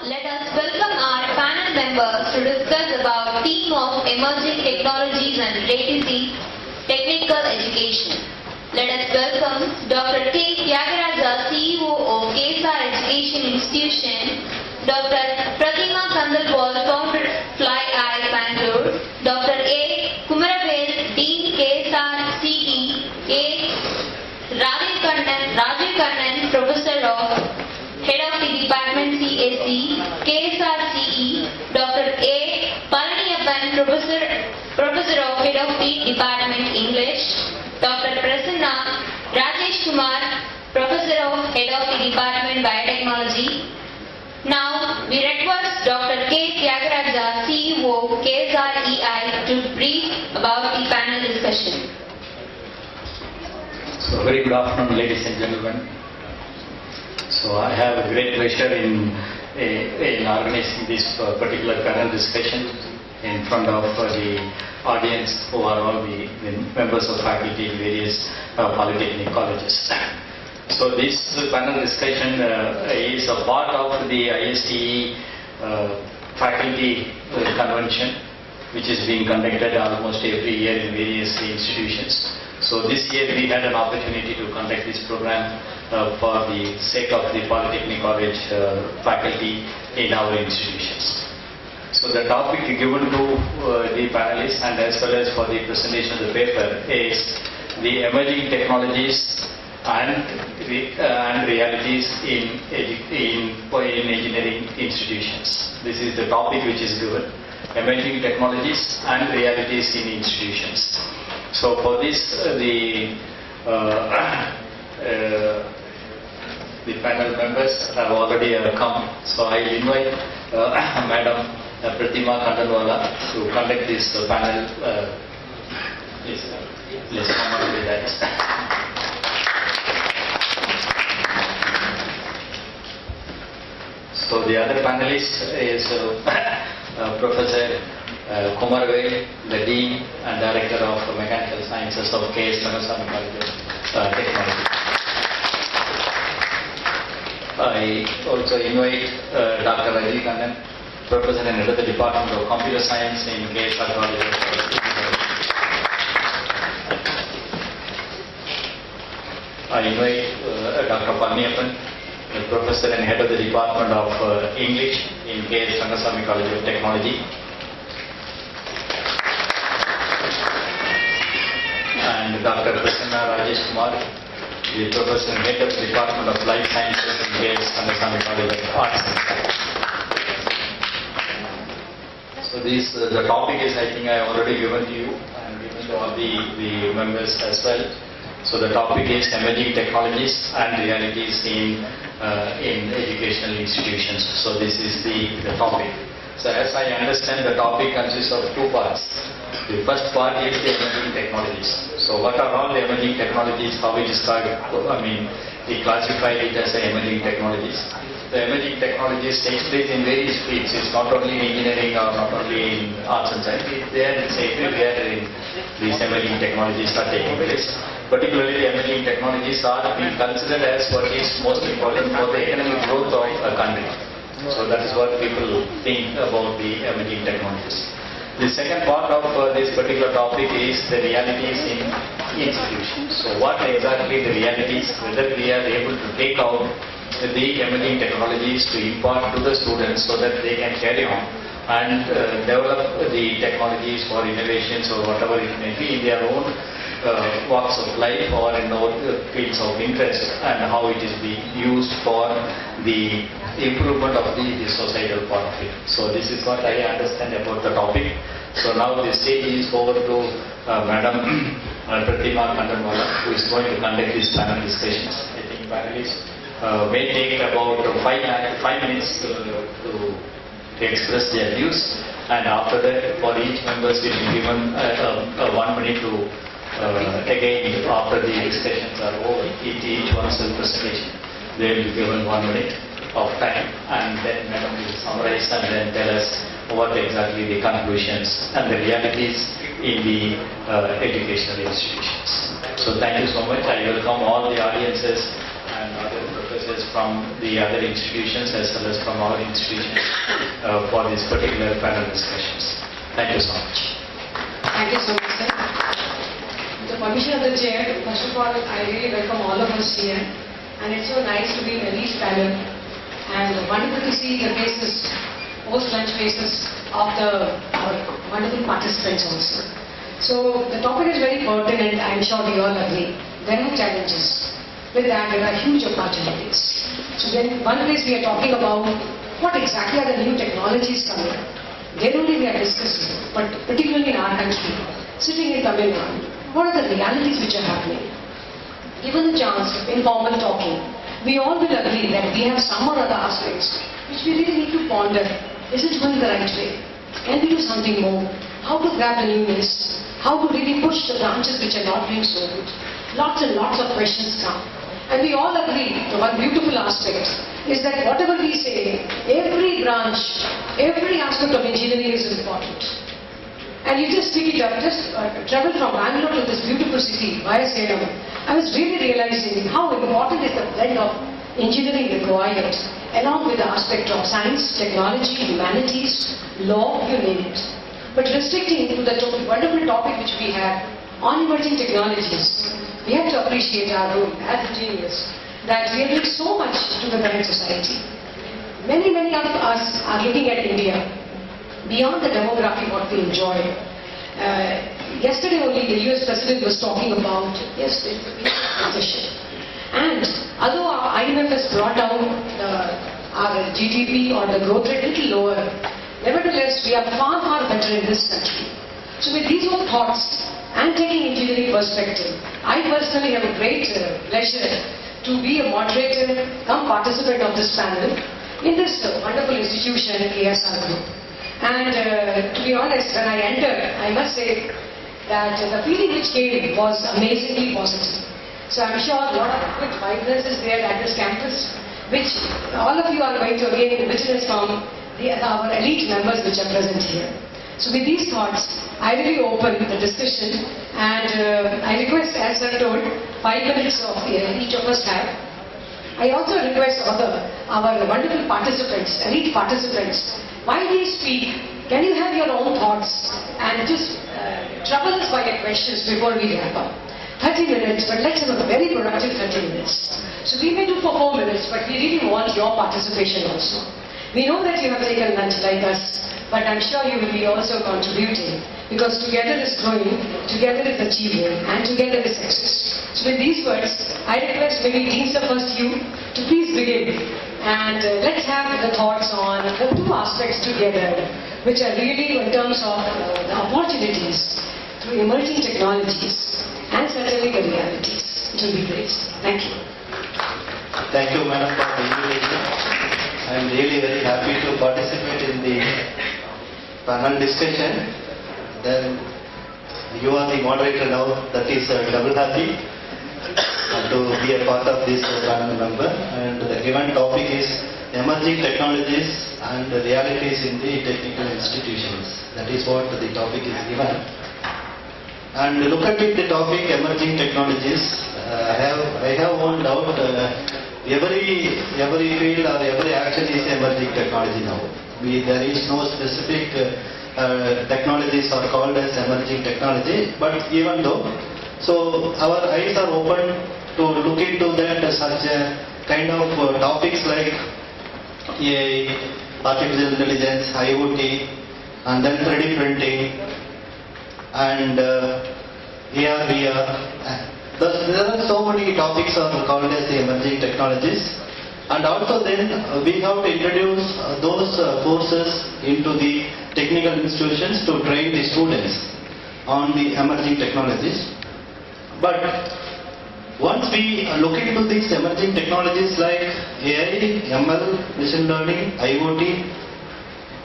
let us welcome our panel members to discuss about theme of emerging technologies and related technical education. Let us welcome Dr. K. Tyagaraja, CEO of KSR Education Institution, Dr. Pratima Kandalwal, founder Fly Eye Bangalore, Dr. A. Kumaravel, Dean KSR CE, A. Rajiv Kannan, Professor of Head of the Department CAC, KSR CE, Dr. A. Palaniappan, Professor of Head of the Department English, Dr. Prasanna Rajesh Kumar, Professor of Head of the Department Biotechnology. Now, we request Dr. K. Tyagaraja, CEO, KSR EI, to brief about the panel discussion. So, very good afternoon, ladies and gentlemen. So, I have a great pleasure in organizing this particular panel discussion in front of the audience who are all the members of faculty in various polytechnic colleges. So, this panel discussion is a part of the iste faculty convention, which is being conducted almost every year in various institutions. So this year we had an opportunity to conduct this program for the sake of the Polytechnic College faculty in our institutions. So the topic given to the panelists and as well as for the presentation of the paper is the emerging technologies and realities in engineering institutions. This is the topic which is given: emerging technologies and realities in institutions. So for this, the panel members have already come. So I invite Madam Pratima Kandalwala to conduct this panel. Please come on with that. So the other panelist is Professor Kumaravel, the Dean and Director of Mechanical Sciences of KSRPC Technology. I also invite Dr. Rajiv Kannan, Professor and Head of the Department of Computer Science in KSRPC. I invite Dr. Palaniappan, Professor and Head of the Department of English in KSRPC College of Technology. And Dr. Prasanna Rajesh Kumar, the Professor and Head of the Department of Life Sciences in KSRPC College of Arts and Science. So the topic is, I think I have already given to you and given to all the members as well. So the topic is emerging technologies and realities in educational institutions. So this is the topic. So as I understand, the topic consists of two parts. The first part is the emerging technologies. So what are all the emerging technologies? How it is called? We classify it as emerging technologies. The emerging technologies takes place in various fields. It's not only in engineering or not only in arts and science. It's everywhere in these emerging technologies are taking place. Particularly the emerging technologies are being considered as what is most important for the economic growth of a country. So that is what people think about the emerging technologies. The second part of this particular topic is the realities in institutions. So what exactly the realities, whether we are able to take out the emerging technologies to impart to the students so that they can carry on and develop the technologies for innovations or whatever it may be in their own walks of life or in our fields of interest, and how it is being used for the improvement of the societal part of it. So this is what I understand about the topic. So now the stage is over to Madam Pratima Kandalwala, who is going to conduct these panel discussions. I think panelists may take about 5 minutes to express their views, and after that for each member will be given 1 minute to again, after the discussions are over, each one's presentation, they will be given 1 minute of time, and then Madam will summarize and then tell us what exactly the conclusions and the realities in the educational institutions. So thank you so much. I welcome all the audiences and other professors researchers from the other institutions as well as from our institution for this particular panel discussions. Thank you so much. Thank you so much, sir. With the permission of the chair, first of all, I really welcome all of us here. And it's so nice to be in the least panel. And wonderful to see the faces, post-lunch faces of our wonderful participants also. So the topic is very pertinent, I'm sure we all agree. There are challenges. With that, there are huge opportunities. So then one place we are talking about what exactly are the new technologies coming up. There only we are discussing, but particularly in our country, sitting in Tamil Nadu, what are the realities which are happening? Given the chance of informal talking, we all will agree that we have some or other aspects which we really need to ponder. Is it going the right way? Can we do something more? How to grab the newness? How to really push the branches which are not doing so good? Lots and lots of questions come. And we all agree, the one beautiful aspect is that whatever we say, every branch, every aspect of engineering is important. And you just pick it up, just travel from Bangalore to this beautiful city via Salem. I was really realizing how important is the blend of engineering required along with the aspect of science, technology, humanities, law, you name it. But restricting to the wonderful topic which we have on emerging technologies, we have to appreciate our role as engineers that we are doing so much to the current society. Many of us are looking at India beyond the demography what we enjoy. Yesterday only the US President was talking about recession. And although our IMF has brought down our GDP or the growth rate a little lower, nevertheless we are far better in this country. So with these whole thoughts and taking engineering perspective, I personally have a great pleasure to be a moderator, come participant of this panel in this wonderful institution, KSR Group. And to be honest, when I entered, I must say that the feeling which came was amazingly positive. So I'm sure a lot of good vibrance is there at this campus, which all of you are going to again witness from our elite members which are present here. So with these thoughts, I really open the discussion and I request, as I told, 5 minutes of each of us have. I also request our wonderful participants, elite participants, while we speak, can you have your own thoughts and just trouble us by your questions before we wrap up. 30 minutes, but let's have a very productive 30 minutes. So we may do for 4 minutes, but we really want your participation also. We know that you have taken lunch like us, but I'm sure you will be also contributing because together is growing, together is achieving, and together is success. So with these words, I request maybe Dean Sir first you to please begin and let's have the thoughts on the two aspects together which are really in terms of the opportunities through emerging technologies and certainly the realities. It will be great. Thank you. Thank you, Madam, for the invitation. I am really very happy to participate in the panel discussion. Then you are the moderator now, that is double happy to be a part of this panel member. And the given topic is emerging technologies and the realities in the technical institutions. That is what the topic is given. And look at it, the topic emerging technologies. I have one doubt. Every field or every action is emerging technology now. There is no specific technologies are called as emerging technology, but even though, so our eyes are open to look into that such a kind of topics like AI, artificial intelligence, IoT, and then 3D printing, and AR, VR. There are so many topics are called as the emerging technologies, and also then we have to introduce those courses into the technical institutions to train the students on the emerging technologies. But once we look into these emerging technologies like AI, ML, machine learning, IoT,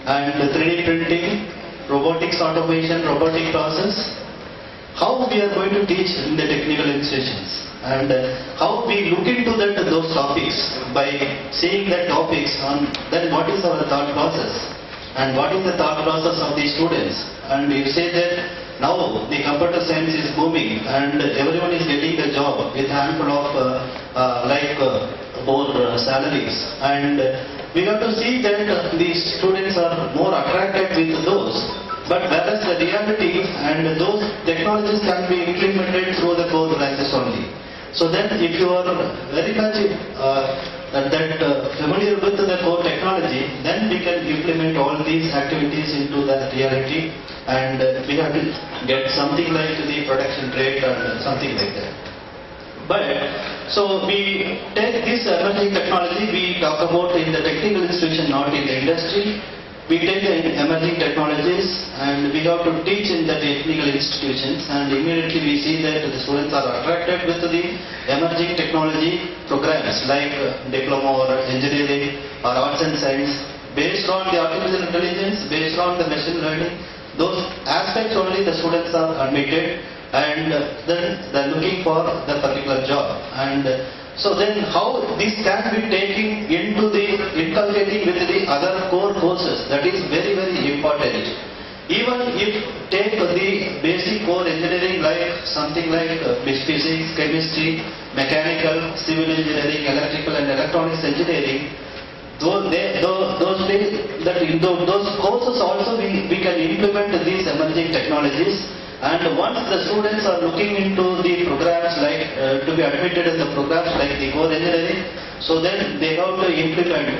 and 3D printing, robotics automation, robotic process, how we are going to teach in the technical institutions and how we look into those topics by seeing the topics on then what is our thought process and what is the thought process of the students. And you say that now the computer science is booming and everyone is getting a job with handful of more salaries, and we have to see that the students are more attracted with those. But whereas the reality and those technologies can be implemented through the core branches only. So then if you are very much familiar with the core technology, then we can implement all these activities into the reality, and we have to get something like the production rate and something like that. But so we take this emerging technology, we talk about in the technical institution, not in the industry. We take the emerging technologies and we have to teach in the technical institutions, and immediately we see that the students are attracted with the emerging technology programs like diploma or engineering or arts and science, based on the artificial intelligence, based on the machine learning. Those aspects only the students are admitted, and then they're looking for the particular job. And so then how this can be taken into the inculcating with the other core courses, that is very, very important. Even if take the basic core engineering like something like physics, chemistry, mechanical, civil engineering, electrical and electronics engineering, those courses also we can implement these emerging technologies. And once the students are looking into the programs like to be admitted in the programs like the core engineering, so then they have to implement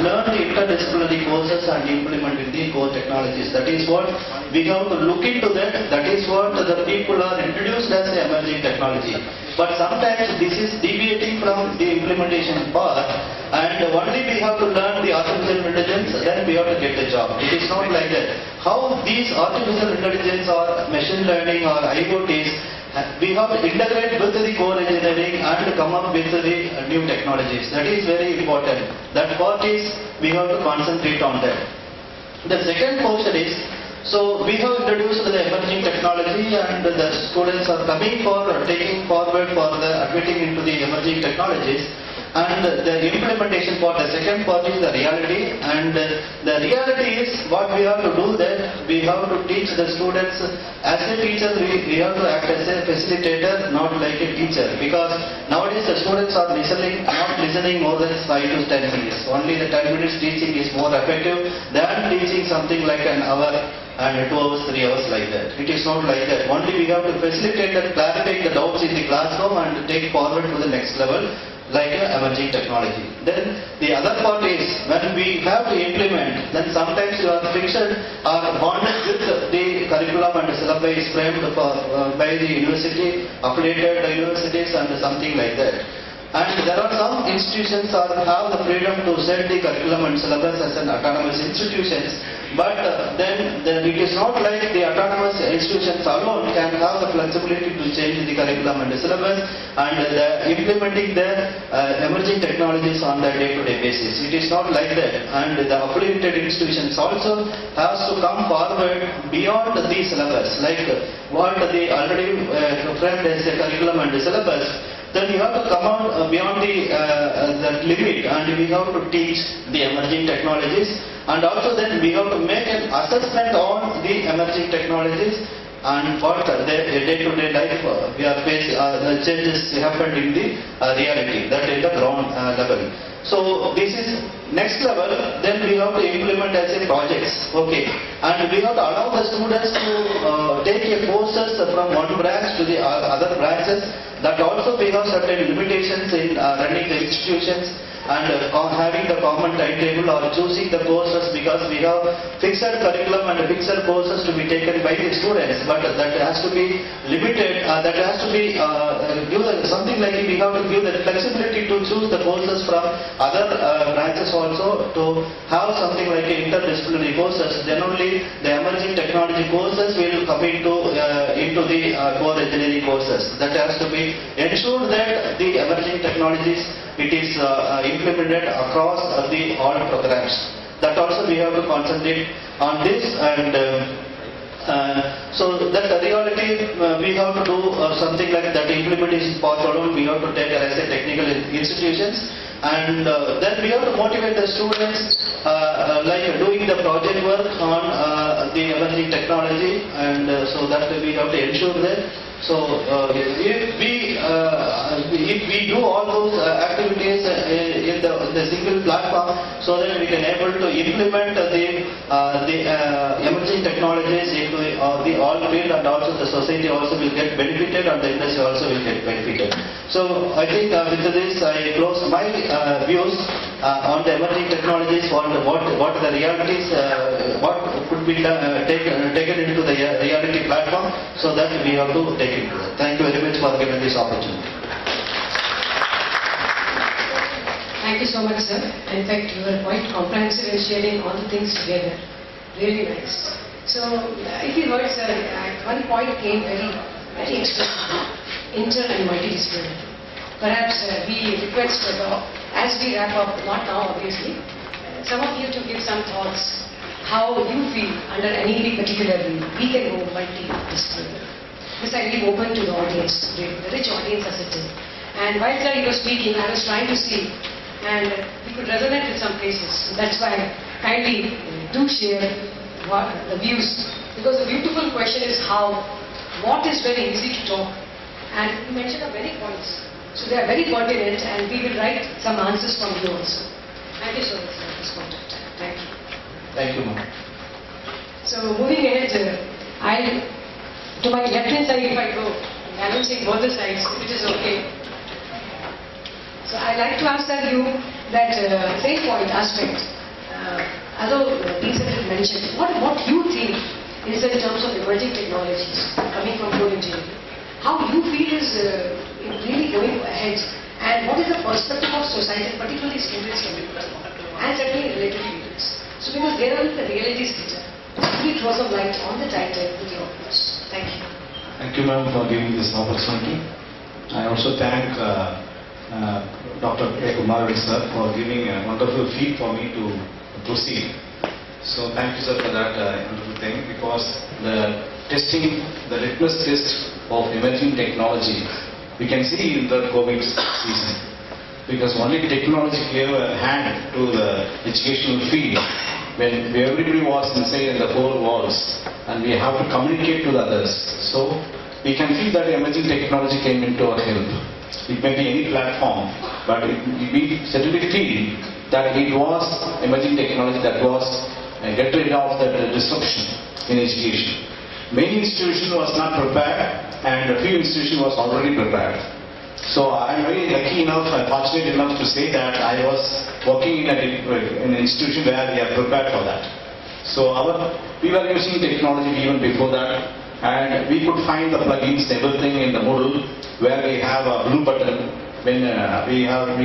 learn the interdisciplinary courses and implement in the core technologies. That is what we have to look into that. That is what the people are introduced as the emerging technology. But sometimes this is deviating from the implementation path, and only we have to learn the artificial intelligence, then we have to get the job. It is not like that. How these artificial intelligence or machine learning or IoTs, we have to integrate with the core engineering and come up with the new technologies. That is very important. That part is we have to concentrate on that. The second portion is, so we have introduced the emerging technology, and the students are coming for taking forward for the admitting into the emerging technologies. And the implementation part, the second part is the reality, and the reality is what we have to do, that we have to teach the students. As a teacher, we have to act as a facilitator, not like a teacher, because nowadays the students are not listening more than 5 to 10 minutes. Only the 10 minutes teaching is more effective than teaching something like an hour and 2 hours, 3 hours like that. It is not like that. Only we have to facilitate and clarify the doubts in the classroom and take forward to the next level, like emerging technology. Then the other part is, when we have to implement, then sometimes you are fixed or bonded with the curriculum and syllabus framed by the university, affiliated universities and something like that. And there are some institutions that have the freedom to set the curriculum and syllabus as an autonomous institutions, but then it is not like the autonomous institutions alone can have the flexibility to change the curriculum and the syllabus and implementing the emerging technologies on the day-to-day basis. It is not like that, and the affiliated institutions also has to come forward beyond the syllabus, like what they already framed as the curriculum and the syllabus. Then you have to come out beyond the limit, and we have to teach the emerging technologies, and also then we have to make an assessment on the emerging technologies and what the day-to-day life we are facing, the changes happened in the reality, that is the ground level. So this is next level, then we have to implement as a projects, okay, and we have to allow the students to take a courses from one branch to the other branches. That also we have certain limitations in running the institutions and having the common timetable or choosing the courses, because we have fixed curriculum and fixed courses to be taken by the students, but that has to be limited, that has to be something like we have to give the flexibility to choose the courses from other branches also, to have something like interdisciplinary courses. Then only the emerging technology courses will come into the core engineering courses. That has to be ensured that the emerging technologies, it is implemented across the all programs. That also we have to concentrate on this, and so that the reality we have to do something like that. Implementation part alone we have to take as a technical institutions, and then we have to motivate the students like doing the project work on the emerging technology, and so that we have to ensure that. So if we do all those activities in the single platform, so that we can able to implement the emerging technologies into the all field, and also the society also will get benefited, and the industry also will get benefited. So I think with this I close my views on the emerging technologies. What are the realities? What could be taken into the reality platform, so that we have to take it to that. Thank you very much for giving this opportunity. Thank you so much, sir. In fact, you were quite comprehensive in sharing all the things together. Really nice. So, if you heard, sir, one point came very explicitly: inter and multidisciplinary. Perhaps we request, as we wrap up, not now obviously, some of you to give some thoughts how you feel under any particular view. We can go multidisciplinary. This I leave open to the audience, the rich audience as it is. And while sir, you were speaking, I was trying to see, and we could resonate with some places. That's why kindly do share the views. Because the beautiful question is how. What is very easy to talk? And you mentioned a many points. So they are very pertinent, and we will write some answers from you also. Thank you so much for this point of time. Thank you. Thank you, ma'am. So moving ahead, to my left hand side if I go, I don't see both the sides, which is okay. So I like to answer you that same point aspect. Although these have been mentioned, what you think is in terms of emerging technologies coming from core engineering? How you feel is really going ahead, and what is the perspective of society, particularly students and certainly related fields? So because there are the realities later. Please throw some light on the title with your approach. Thank you. Thank you, ma'am, for giving this opportunity. I also thank Dr. K. Kumar sir for giving a wonderful feed for me to proceed. So thank you, sir, for that wonderful thing, because the testing, the litmus test of emerging technology, we can see in the COVID season. Because only technology gave a hand to the educational field. When everybody was inside in the four walls, and we have to communicate to the others. So we can feel that emerging technology came into our help. It may be any platform, but we certainly feel that it was emerging technology that was get rid of the disruption in education. Many institutions was not prepared, and a few institutions was already prepared. So I am very lucky enough and fortunate enough to say that I was working in an institution where we are prepared for that. So we were using technology even before that, and we could find the plugins, everything in the Moodle, where we have a blue button. When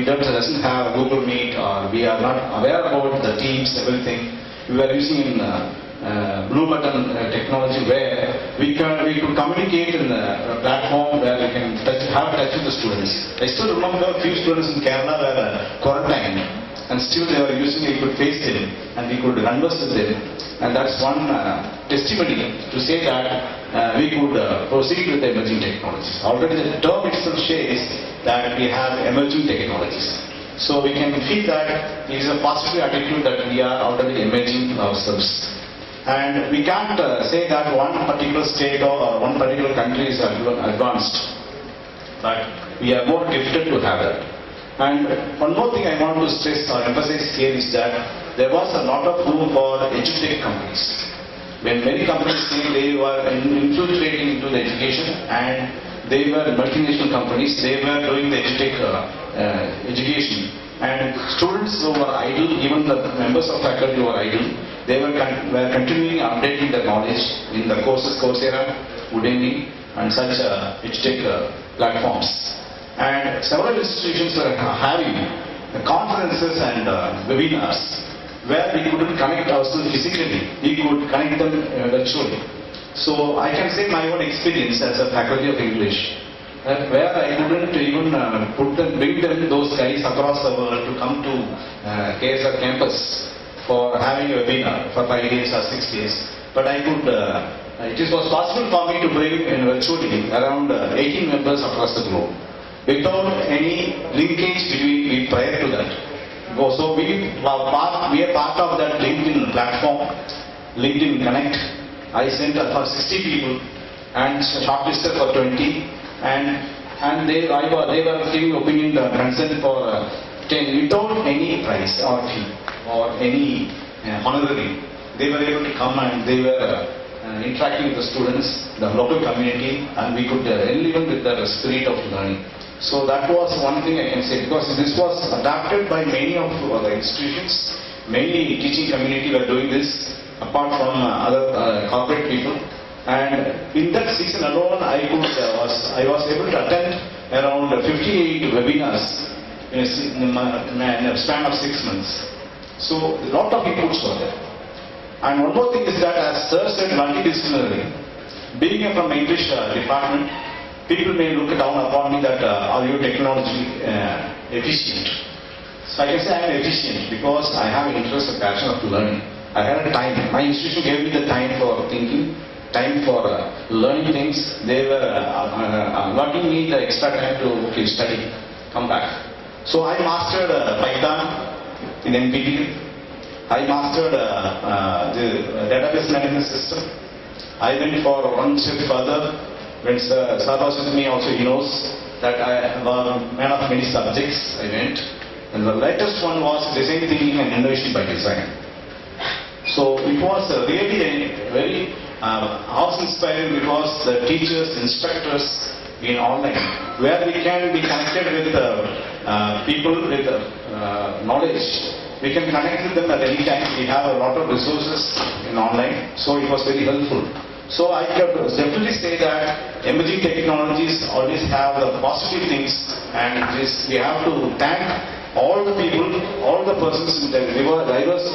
doesn't have Google Meet, or we are not aware about the Teams, everything, we were using blue button technology, where we could communicate in a platform where we can have touch with the students. I still remember a few students in Kerala were quarantined, and still they were using, we could face them and we could converse with them, and that's one testimony to say that we could proceed with the emerging technologies. Already the term itself says that we have emerging technologies. So we can feel that it is a positive attitude that we are already emerging ourselves. And we can't say that one particular state or one particular country is advanced, but we are more gifted to have that. And one more thing I want to stress or emphasize here is that there was a lot of room for edutech companies. When many companies came, they were infiltrating into the education, and they were multinational companies, they were doing the edutech education. And students who were idle, even the members of faculty who were idle, they were continuing updating the knowledge in the courses, Coursera, Udemy, and such edutech platforms. And several institutions were having conferences and webinars where we couldn't connect ourselves physically, we could connect them virtually. So I can say my own experience as a faculty of English, where I couldn't even bring them, those guys across the world to come to KSR campus for having a webinar for 5 days or 6 days. But I could, it was possible for me to bring virtually around 18 members across the globe without any linkage between me prior to that. So we are part of that LinkedIn platform, LinkedIn Connect, I sent for 60 people and shortlisted for 20, and they were giving opinion consent for 10 without any price or fee or any honorary. They were able to come and they were interacting with the students, the local community, and we could live with the spirit of learning. So that was one thing I can say, because this was adapted by many of the institutions. Many teaching community were doing this, apart from other corporate people. And in that season alone, I was able to attend around 58 webinars in a span of 6 months. So a lot of inputs were there. And one more thing is that, as Sir said, multidisciplinary. Being from English department, people may look down upon me that are you technology efficient? So I can say I am efficient because I have an interest and passion of learning. I had a time. My institution gave me the time for thinking, time for learning things. They were allotting me the extra time to study, come back. So I mastered Python in NPTEL. I mastered the database management system. I went for one step further. When Sir was with me also, he knows that I am a man of many subjects. I went. And the latest one was design thinking and innovation by design. So it was really very house-inspiring, because the teachers, instructors in online, where we can be connected with people with knowledge. We can connect with them at any time. We have a lot of resources in online, so it was very helpful. So I can definitely say that emerging technologies always have the positive things, and we have to thank all the people, all the persons in the diverse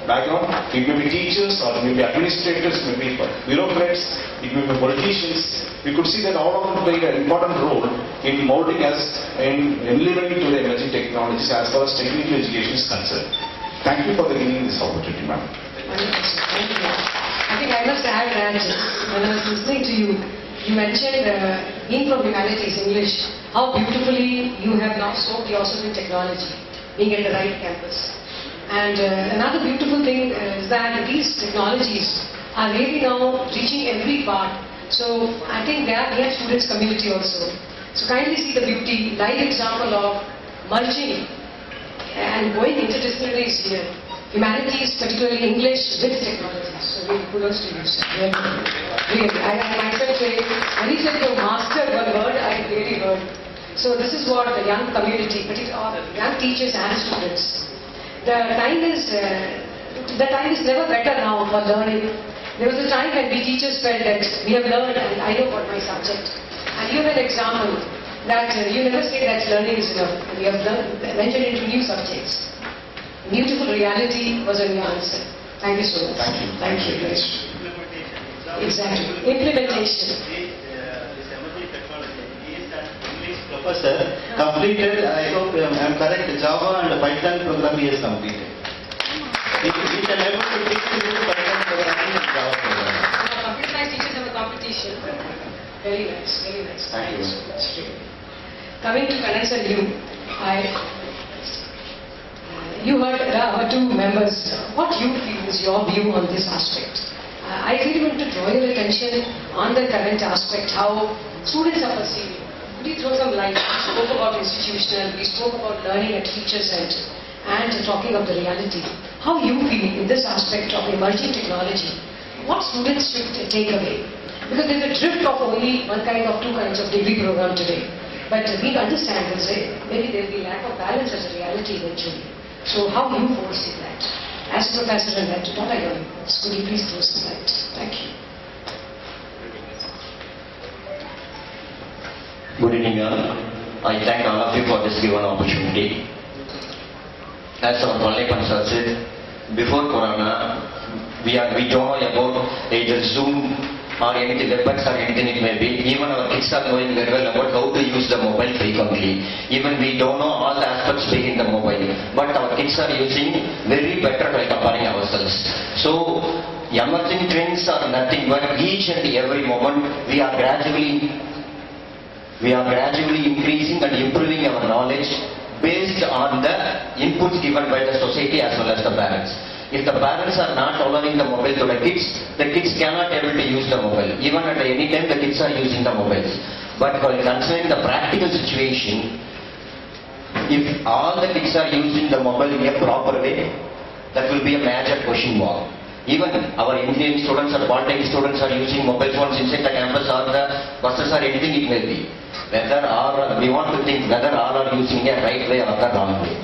background. It may be teachers, or it may be administrators, it may be bureaucrats, it may be politicians. We could see that all of them played an important role in molding us, in delivering to the emerging technologies as far as technical education is concerned. Thank you for giving me this opportunity, ma'am. Thank you. I think I must add that when I was listening to you, you mentioned being from humanities, English, how beautifully you have now soaked yourself in technology, being at the right campus. And another beautiful thing is that these technologies are really now reaching every part. So I think we have students community also. So kindly see the beauty, live example of merging and going interdisciplinary is here. Humanities, particularly English with technology. So really kudos to you, sir. Really. I myself say, when he said the master one word, I really heard. So this is what the young community, particularly young teachers and students. The time is never better now for learning. There was a time when we teachers felt that we have learned and I know what my subject. And you have an example that you never say that learning is enough. We have ventured into new subjects. Beautiful reality was your answer. Thank you so much. Thank you. Exactly. Implementation. This emerging technology is an English professor completed, I hope I am correct, Java and Python program he has completed. He can able to teach you Python programming and Java programming. Computerized teachers have a competition. Very nice, very nice. Thank you so much. Coming to Kanan and you heard our two members. What you feel is your view on this aspect? I really want to draw your attention on the current aspect, how students are perceiving. Could you throw some light? We spoke about institutional, we spoke about learning at teachers' end, and talking of the reality. How you feel in this aspect of emerging technology? What students should take away? Because there's a drift of only one kind of two kinds of degree program today. But we understand and say maybe there will be lack of balance as a reality eventually. So how you foresee that? As Professor and that, what are your inputs? Could you please throw some light? Thank you. Good evening, all. I thank all of you for this given opportunity. As our Validictory sir said, before Corona, we don't know about either Zoom or anything, websites or anything it may be. Even our kids are knowing very well about how to use the mobile frequently. Even we don't know all the aspects being in the mobile. But our kids are using very better by comparing ourselves. So, emerging trends are nothing but each and every moment we are gradually increasing and improving our knowledge based on the inputs given by the society as well as the parents. If the parents are not allowing the mobile to the kids cannot able to use the mobile. Even at any time the kids are using the mobiles. But while considering the practical situation, if all the kids are using the mobile in a proper way, that will be a major question mark. Even our engineering students or polytechnic students are using mobile phones inside the campus or the buses or anything it may be. Whether or we want to think whether all are using a right way or the wrong way.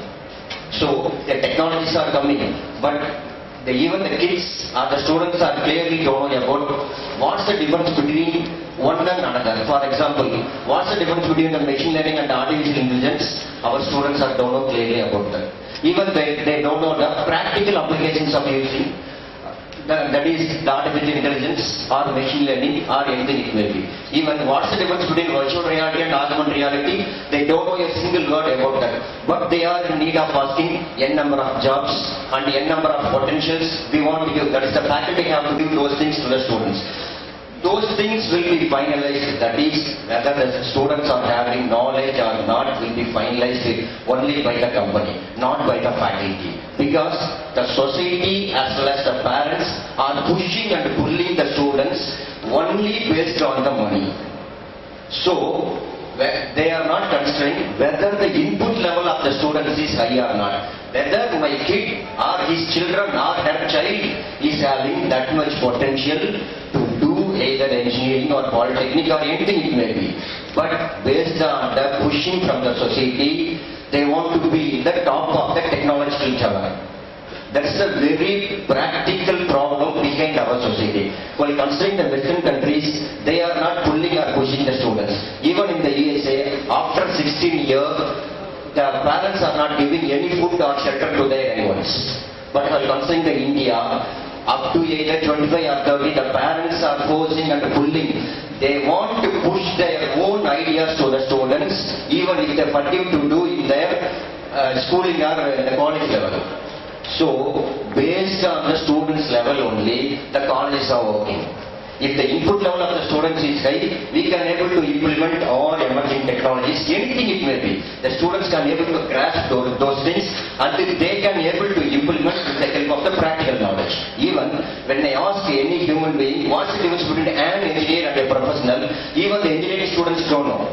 So the technologies are coming, but even the kids or the students are clearly don't know about what's the difference between one and another. For example, what's the difference between the machine learning and artificial intelligence? Our students are don't know clearly about that. Even they don't know the practical applications of using that is the artificial intelligence or machine learning or anything it may be. Even what's the difference between virtual reality and augmented reality? They don't know a single word about that. But they are in need of asking n number of jobs and n number of potentials we want to give. That is the faculty have to give those things to the students. Those things will be finalized, that is whether the students are having knowledge or not will be finalized only by the company, not by the faculty. Because the society as well as the parents are pushing and pulling the students only based on the money. So they are not considering whether the input level of the students is high or not. Whether my kid or his children or her child is having that much potential to do either engineering or polytechnic or anything it may be. But based on the pushing from the society, they want to be the top of the technological tower. That's a very practical problem behind our society. While considering the Western countries, they are not pulling or pushing the students. Even in the USA, after 16 years, the parents are not giving any food or shelter to their young ones. But while considering the India, up to age 25 or 30, the parents are forcing and pulling. They want to push their own ideas to the students, even if they forgive to do in their schooling or the college level. So, based on the students' level only, the colleges are working. If the input level of the students is high, we can able to implement all emerging technologies, anything it may be. The students can able to grasp those things and they can able to implement with the help of the practical knowledge. Even when I ask any human being, what's the difference between an engineer and a professional, even the engineering students don't know.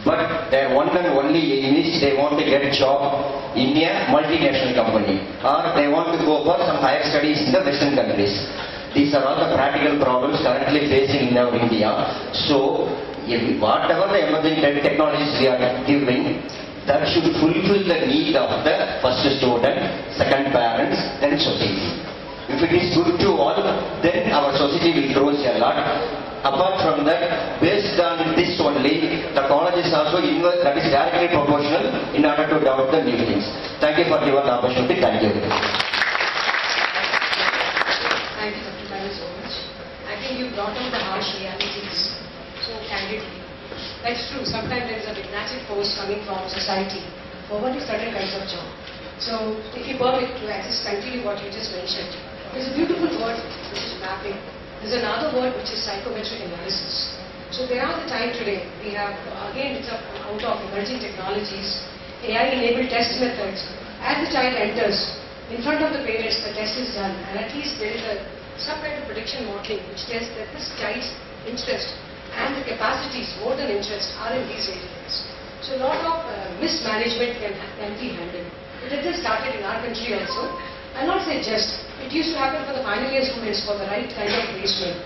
But their one and only aim is they want to get a job in a multinational company or they want to go for some higher studies in the Western countries. These are all the practical problems currently facing in our India. So, whatever the emerging technologies we are giving, that should fulfill the need of the first student, second parents, then society. If it is good to all, then our society will grow a lot. Apart from that, based on this only, the college is also inverse, that is directly proportional in order to develop the new things. Thank you for giving the opportunity. Thank you. Thank you, Dr. Thank you so much. I think you brought out the harsh realities so candidly. That's true. Sometimes there is a magnetic force coming from society for what is certain kinds of job. So, if you permit to just continue what you just mentioned, there's a beautiful word which is mapping. There's another word which is psychometric analysis. So, there are the time today. We have, again, it's out of emerging technologies, AI-enabled test methods. As the child enters, in front of the parents, the test is done, and at least there is some kind of prediction modeling which tells that this child's interest and the capacities, more than interest, are in these areas. So a lot of mismanagement can be handled. It has just started in our country also. I'll not say just. It used to happen for the final year students for the right kind of placement.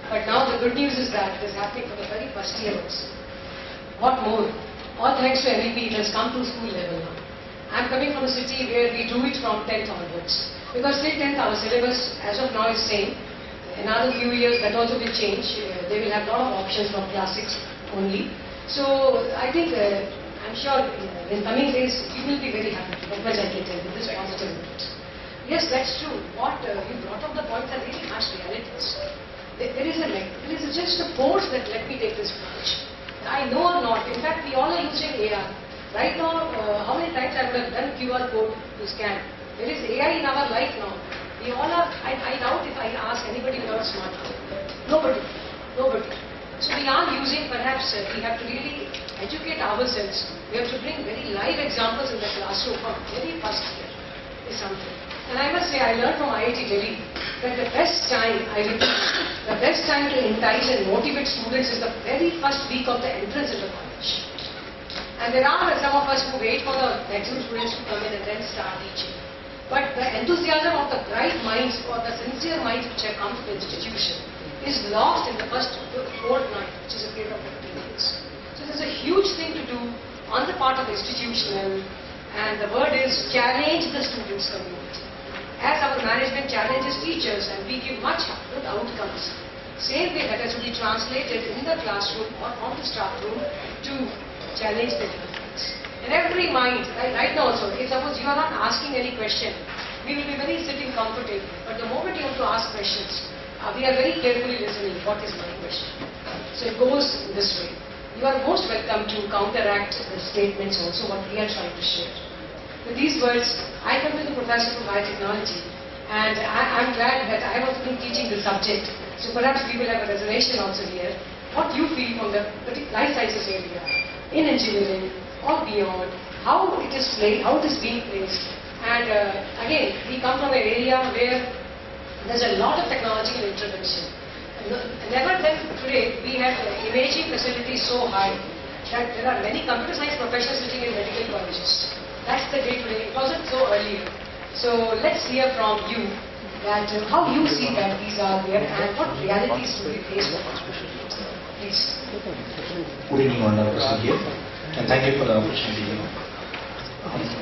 But now the good news is that it is happening for the very first year also. What more? All thanks to MEP, it has come to school level now. I'm coming from a city where we do it from 10th onwards. Because till 10th our syllabus as of now is same. Another few years that also will change. They will have a lot of options from classics only. So I think, I'm sure in coming days you will be very happy. That much I can tell with this positive note. Yes, that's true. What you brought up the points are really harsh realities. There is just a force that let me take this approach. I know or not. In fact, we all are using AI. Right now, how many times I would have done QR code to scan? There is AI in our life now. We all are, I doubt if I ask anybody without a smartphone. Nobody. So we are using, perhaps we have to really educate ourselves. We have to bring very live examples in the classroom from very first year is something. must say, I learned from IIT Delhi that the best time, the best time to entice and motivate students is the very first week of the entrance into college. And there are some of us who wait for the maximum students to come in and then start teaching. But the enthusiasm of the bright minds or the sincere minds which have come to the institution is lost in the first fortnight, which is a period of 15 days. So there's a huge thing to do on the part of the institution, and the word is challenge the students' community. As our management challenges teachers and we give much good outcomes, same way that has to be translated in the classroom or on the staff room to challenge the difference. In every mind, right now also, if suppose you are not asking any question, we will be very sitting comfortable. But the moment you have to ask questions, we are very carefully listening, what is my question? So it goes in this way. You are most welcome to counteract the statements also, what we are trying to share. With these words, I come to the Professor of Biotechnology, and I'm glad that I have also been teaching the subject. So perhaps we will have a resonation also here. What you feel from the life sciences area, in engineering or beyond, how it is played, how it is being placed. And again, we come from an area where there's a lot of technological intervention. Never then today we have imaging facilities so high that there are many computer science professors sitting in medical colleges. That's the day today. It wasn't so earlier. So let's hear from you that how you see that these are there and what realities do we face. Please. Good evening, Honorable President here, and thank you for the opportunity.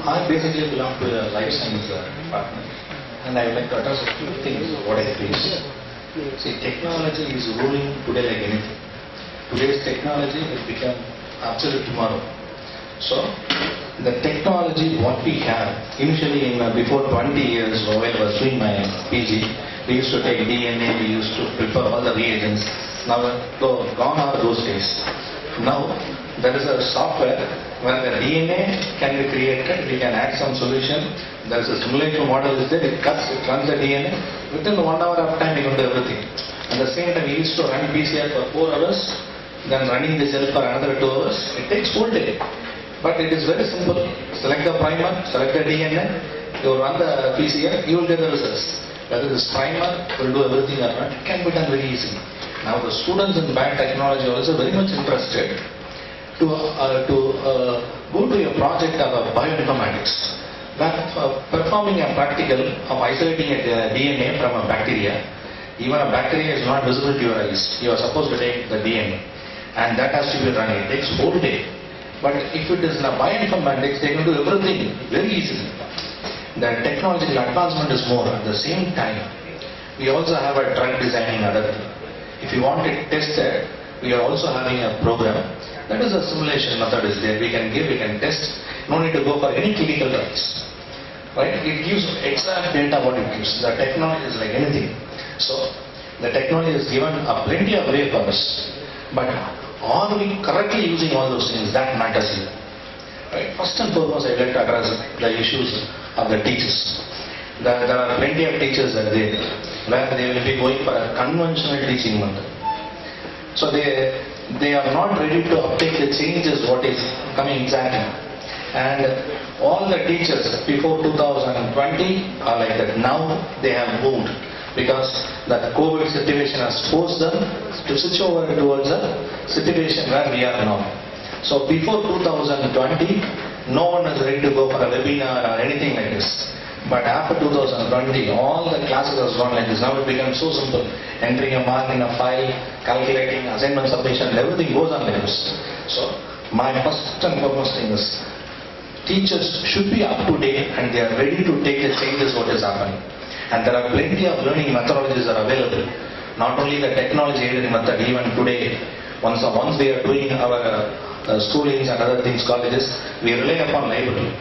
I basically belong to the life science department, and I would like to address a few things what I face. See, technology is ruling today like anything. Today's technology has become absolute tomorrow. So, the technology what we have, initially before 20 years while I was doing my PG, we used to take DNA, we used to prepare all the reagents. Now, gone are those days. Now, there is a software where the DNA can be created, we can add some solution, there is a simulation model is there, it cuts, it runs the DNA, within 1 hour of time we can do everything. At the same time, we used to run PCR for 4 hours, then running the cell for another 2 hours, it takes full day. But it is very simple, select the primer, select the DNA, you run the PCR, you will get the results. Whether this primer will do everything or not, it can be done very easily. Now the students in biotechnology are also very much interested to go to a project of bioinformatics, where performing a practical of isolating a DNA from a bacteria. Even a bacteria is not visible to your eyes. You are supposed to take the DNA, and that has to be run. It takes whole day. But if it is in a bioinformatics, they can do everything very easily. The technological advancement is more. At the same time, we also have a drug designing other thing. If you want it tested, we are also having a program. That is a simulation method is there. We can give, we can test. No need to go for any clinical trials. Right? It gives exact data what it gives. The technology is like anything. So, the technology is given a plenty of way for us. But are we correctly using all those things? That matters here. Right? First and foremost, I would like to address the issues of the teachers. There are plenty of teachers that they where they will be going for a conventional teaching method. So they are not ready to uptake the changes what is coming exactly. And all the teachers before 2020 are like that. Now they have moved because the COVID situation has forced them to switch over towards a situation where we are now. So before 2020, no one is ready to go for a webinar or anything like this. But after 2020, all the classes has gone like this. Now it becomes so simple. Entering a mark in a file, calculating, assignment submission, everything goes on like this. So my first and foremost thing is, teachers should be up to date and they are ready to take the changes what is happening. And there are plenty of learning methodologies that are available. Not only the technology aided method, even today, once we are doing our schoolings and other things, colleges, we rely upon library.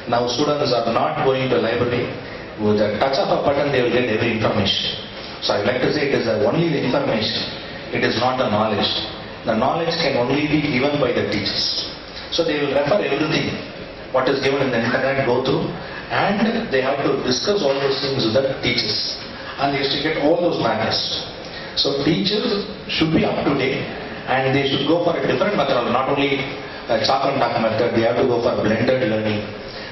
Now students are not going to library. With the touch of a button, they will get every information. So I would like to say it is only the information. It is not the knowledge. The knowledge can only be given by the teachers. So they will refer everything what is given in the internet, go through, and they have to discuss all those things with the teachers. And they used to get all those matters. So teachers should be up to date and they should go for a different method, not only chalk and dark method, they have to go for blended learning.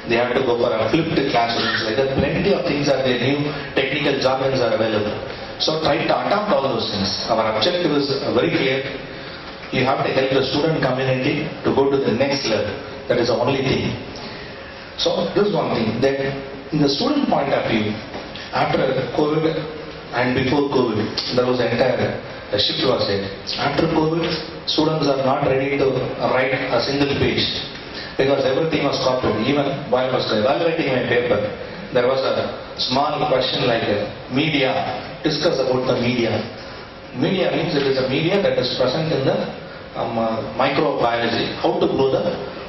they have to go for a flipped classrooms. Like there are plenty of things that the new technical jargons are available. So try to adapt all those things. Our objective is very clear. You have to help the student community to go to the next level. That is the only thing. So this is one thing. Then in the student point of view, after COVID and before COVID, there was entire shift was there. After COVID, students are not ready to write a single page because everything was copied. Even while I was evaluating my paper, there was a small question like media, discuss about the media. Media means it is a media that is present in the microbiology, how to grow the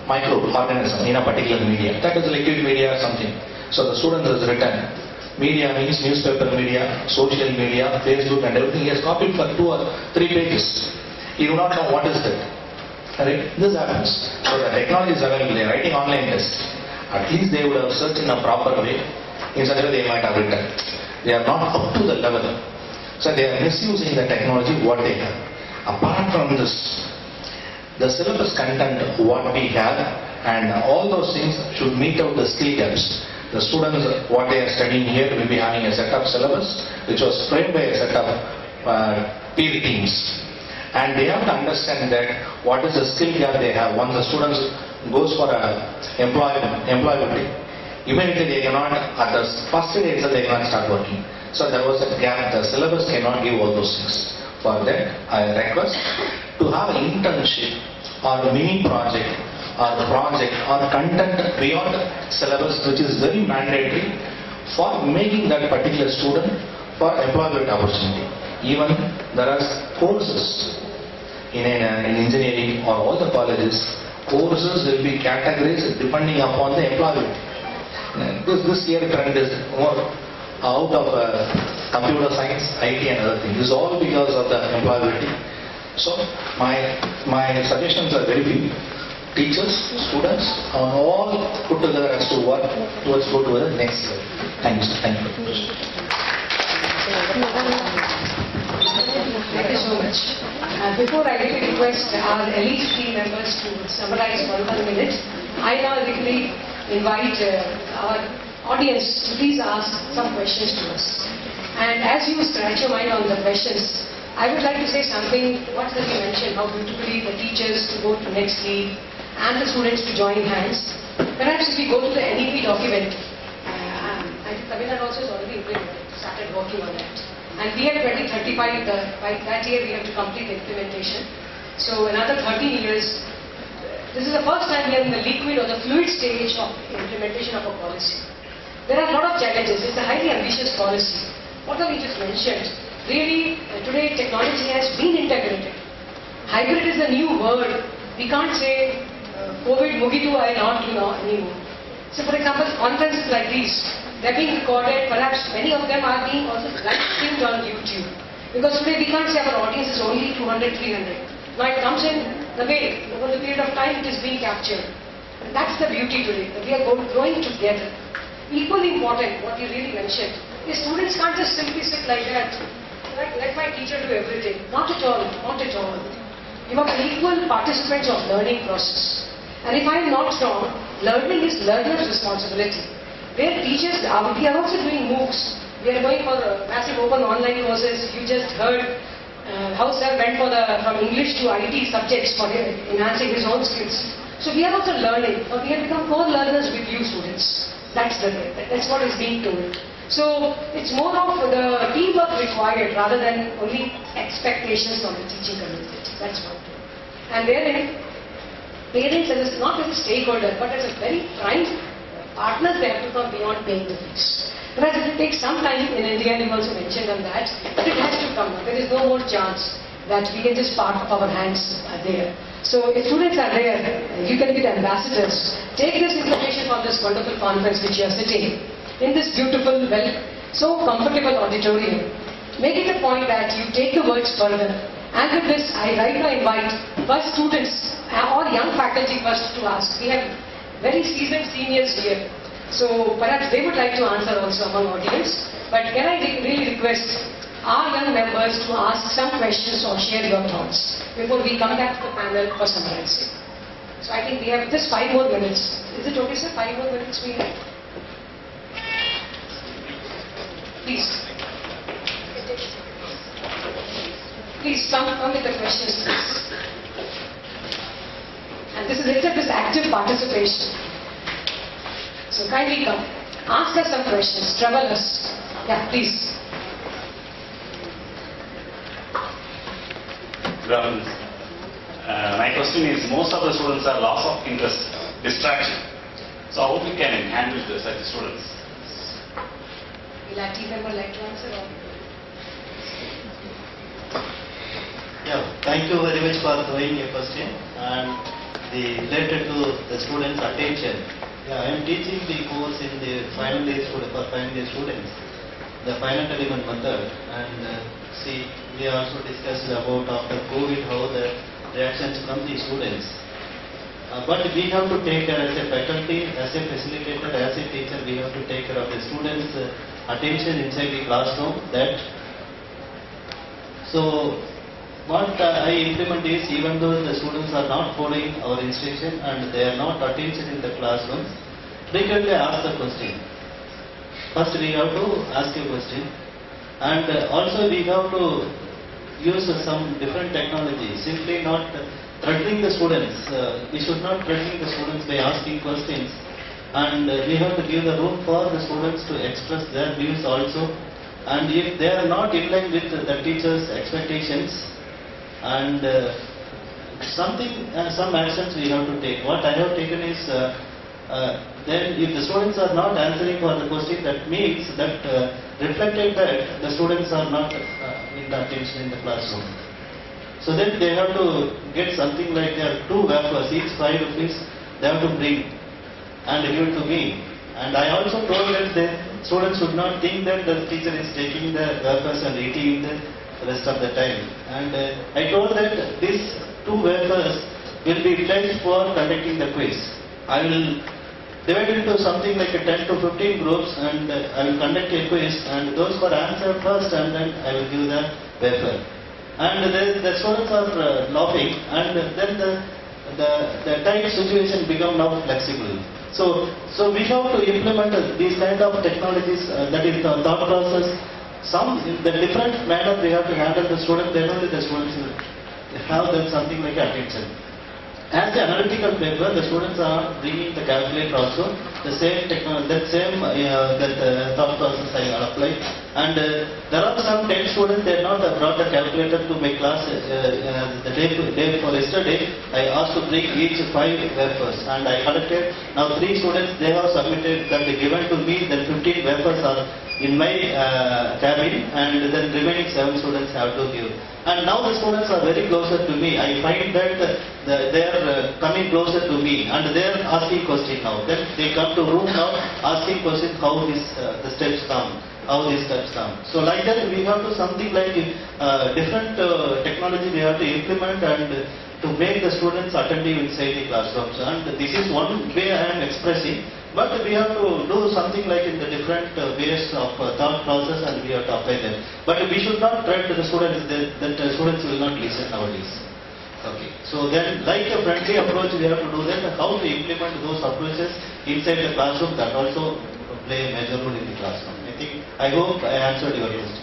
microorganism in a particular media. That is liquid media or something. So the student has written, media means newspaper media, social media, Facebook and everything. He has copied for 2 or 3 pages. You do not know what is that. Right? This happens. So the technology is available. They are writing online tests. At least they would have searched in a proper way. In such a way they might have written. They are not up to the level. So they are misusing the technology what they have. Apart from this, the syllabus content what we have and all those things should meet out the skill gaps. The students what they are studying here will be having a set of syllabus which was framed by a set of peer teams. And they have to understand that what is the skill gap they have. Once the students goes for employability, immediately they cannot, at the first day itself they cannot start working. So there was a gap, the syllabus cannot give all those things. For that, I request to have an internship or mini project or project or content beyond syllabus which is very mandatory for making that particular student for employment opportunity. Even there are courses in engineering or all the colleges, courses will be categorized depending upon the employment. This year trend is more out of computer science, IT and other things. This is all because of the employability. So my suggestions are very few. Teachers, students are all put together as to work towards go to the next level. Thank you. Thank you. Thank you so much. Before I really request our elite team members to summarize for 1 minute, I now really invite our audience to please ask some questions to us. And as you scratch your mind on the questions, I would like to say something, what Sir mentioned, how beautifully the teachers to go to next lead and the students to join hands. Perhaps if we go to the NEP document, I think Tamil Nadu also has already started working on that. And we have 2035, by that year we have to complete the implementation. So another 13 years, this is the first time we are in the liquid or the fluid stage of implementation of a policy. There are a lot of challenges. It's a highly ambitious policy. What we just mentioned, really today technology has been integrated. Hybrid is a new word. We can't say COVID Mugitu I not anymore. So for example, conferences like these, they're being recorded. Perhaps many of them are being also live streamed on YouTube. Because today we can't say our audience is only 200, 300. Now it comes in the way, over the period of time it is being captured. And that's the beauty today, that we are growing together. Equally important, what you really mentioned, is students can't just simply sit like that. Let my teacher do everything. Not at all, not at all. You are equal participants of learning process. And if I am not wrong, learning is learner's responsibility. Where teachers, we are also doing MOOCs. We are going for massive open online courses. You just heard how Sir went from English to IT subjects for enhancing his own skills. So we are also learning, or we have become co-learners with you students. That's what is being told. So it's more of the teamwork required rather than only expectations from the teaching community. That's one thing. And therein, parents as not as a stakeholder, but as a very prime partners, they have to come beyond paying the fees. Whereas it will take some time in India, you also mentioned on that, but it has to come. There is no more chance that we can just park our hands there. So if students are there, you can be the ambassadors. Take this information from this wonderful conference which you are sitting in this beautiful, so comfortable auditorium. Make it a point that you take the words further. And with this, I right now invite first students or young faculty first to ask. We have very seasoned seniors here. So perhaps they would like to answer also among audience. But can I really request our young members to ask some questions or share your thoughts before we come back to the panel for summarizing. So I think we have just 5 more minutes. Is it okay, sir? 5 more minutes we have? Please. Please come with the questions, please. And this is little as active participation. So kindly come. Ask us some questions. Trouble us. Yeah, please. My question is, most of the students are loss of interest, distraction. So how we can handle such students? Will our team member like to answer? Or? Yeah, thank you very much for throwing a question and related to the students' attention. Yeah, I am teaching the course in the final year students, the finite element method, and see, we also discussed about after COVID how the reactions from the students. But we have to take care as a faculty, as a facilitator, as a teacher, we have to take care of the students' attention inside the classroom. So what I implement is, even though the students are not following our instruction and they are not attention in the classroom, frequently ask the question. First we have to ask a question, and also we have to use some different technology, simply not threatening the students. We should not threaten the students by asking questions, and we have to give the room for the students to express their views also. And if they are not in line with the teacher's expectations, and some actions we have to take. What I have taken is, then if the students are not answering for the question, that means that reflected that the students are not in the attention in the classroom. So then they have to get something like their 2 wafers, each 5 rupees, they have to bring and give it to me. And I also told that the students should not think that the teacher is taking the wafers and eating the rest of the time. And I told that these 2 wafers will be pledged for conducting the quiz. I will divide into something like a 10 to 15 groups, and I will conduct a quiz, and those who answer first, and then I will give the wafer. And the students are laughing, and then the tight situation become now flexible. So we have to implement these kind of technologies, that is the thought process. In the different manner we have to handle the student, then only the students will have something like attention. As the analytical paper, the students are bringing the calculator also, the same technology, thought process I apply. And there are some 10 students, they have not brought the calculator to my class. The day before yesterday, I asked to bring each 5 wafers, and I collected. Now 3 students, they have submitted that given to me, then 15 wafers are in my cabin, and then remaining 7 students have to give. And now the students are very closer to me. I find that they are coming closer to me, and they are asking questions now. Then they come to room now asking questions how the steps come, how these steps come. So like that we have to something like different technology we have to implement and to make the students attentive inside the classrooms. And this is one way I am expressing. But we have to do something like in the different ways of thought process, and we have to apply them. But we should not threaten the students that the students will not listen nowadays. Okay. So then, like a friendly approach, we have to do that. How to implement those approaches inside the classroom, that also play a major role in the classroom. I hope I answered your question.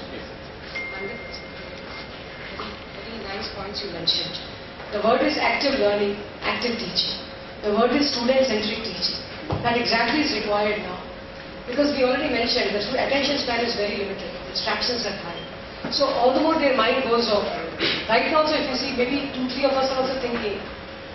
Very nice points you mentioned. The word is active learning, active teaching. The word is student-centric teaching. That exactly is required now. Because we already mentioned that attention span is very limited, distractions are high. So all the more their mind goes off. Right now, so if you see, maybe 2-3 of us are also thinking,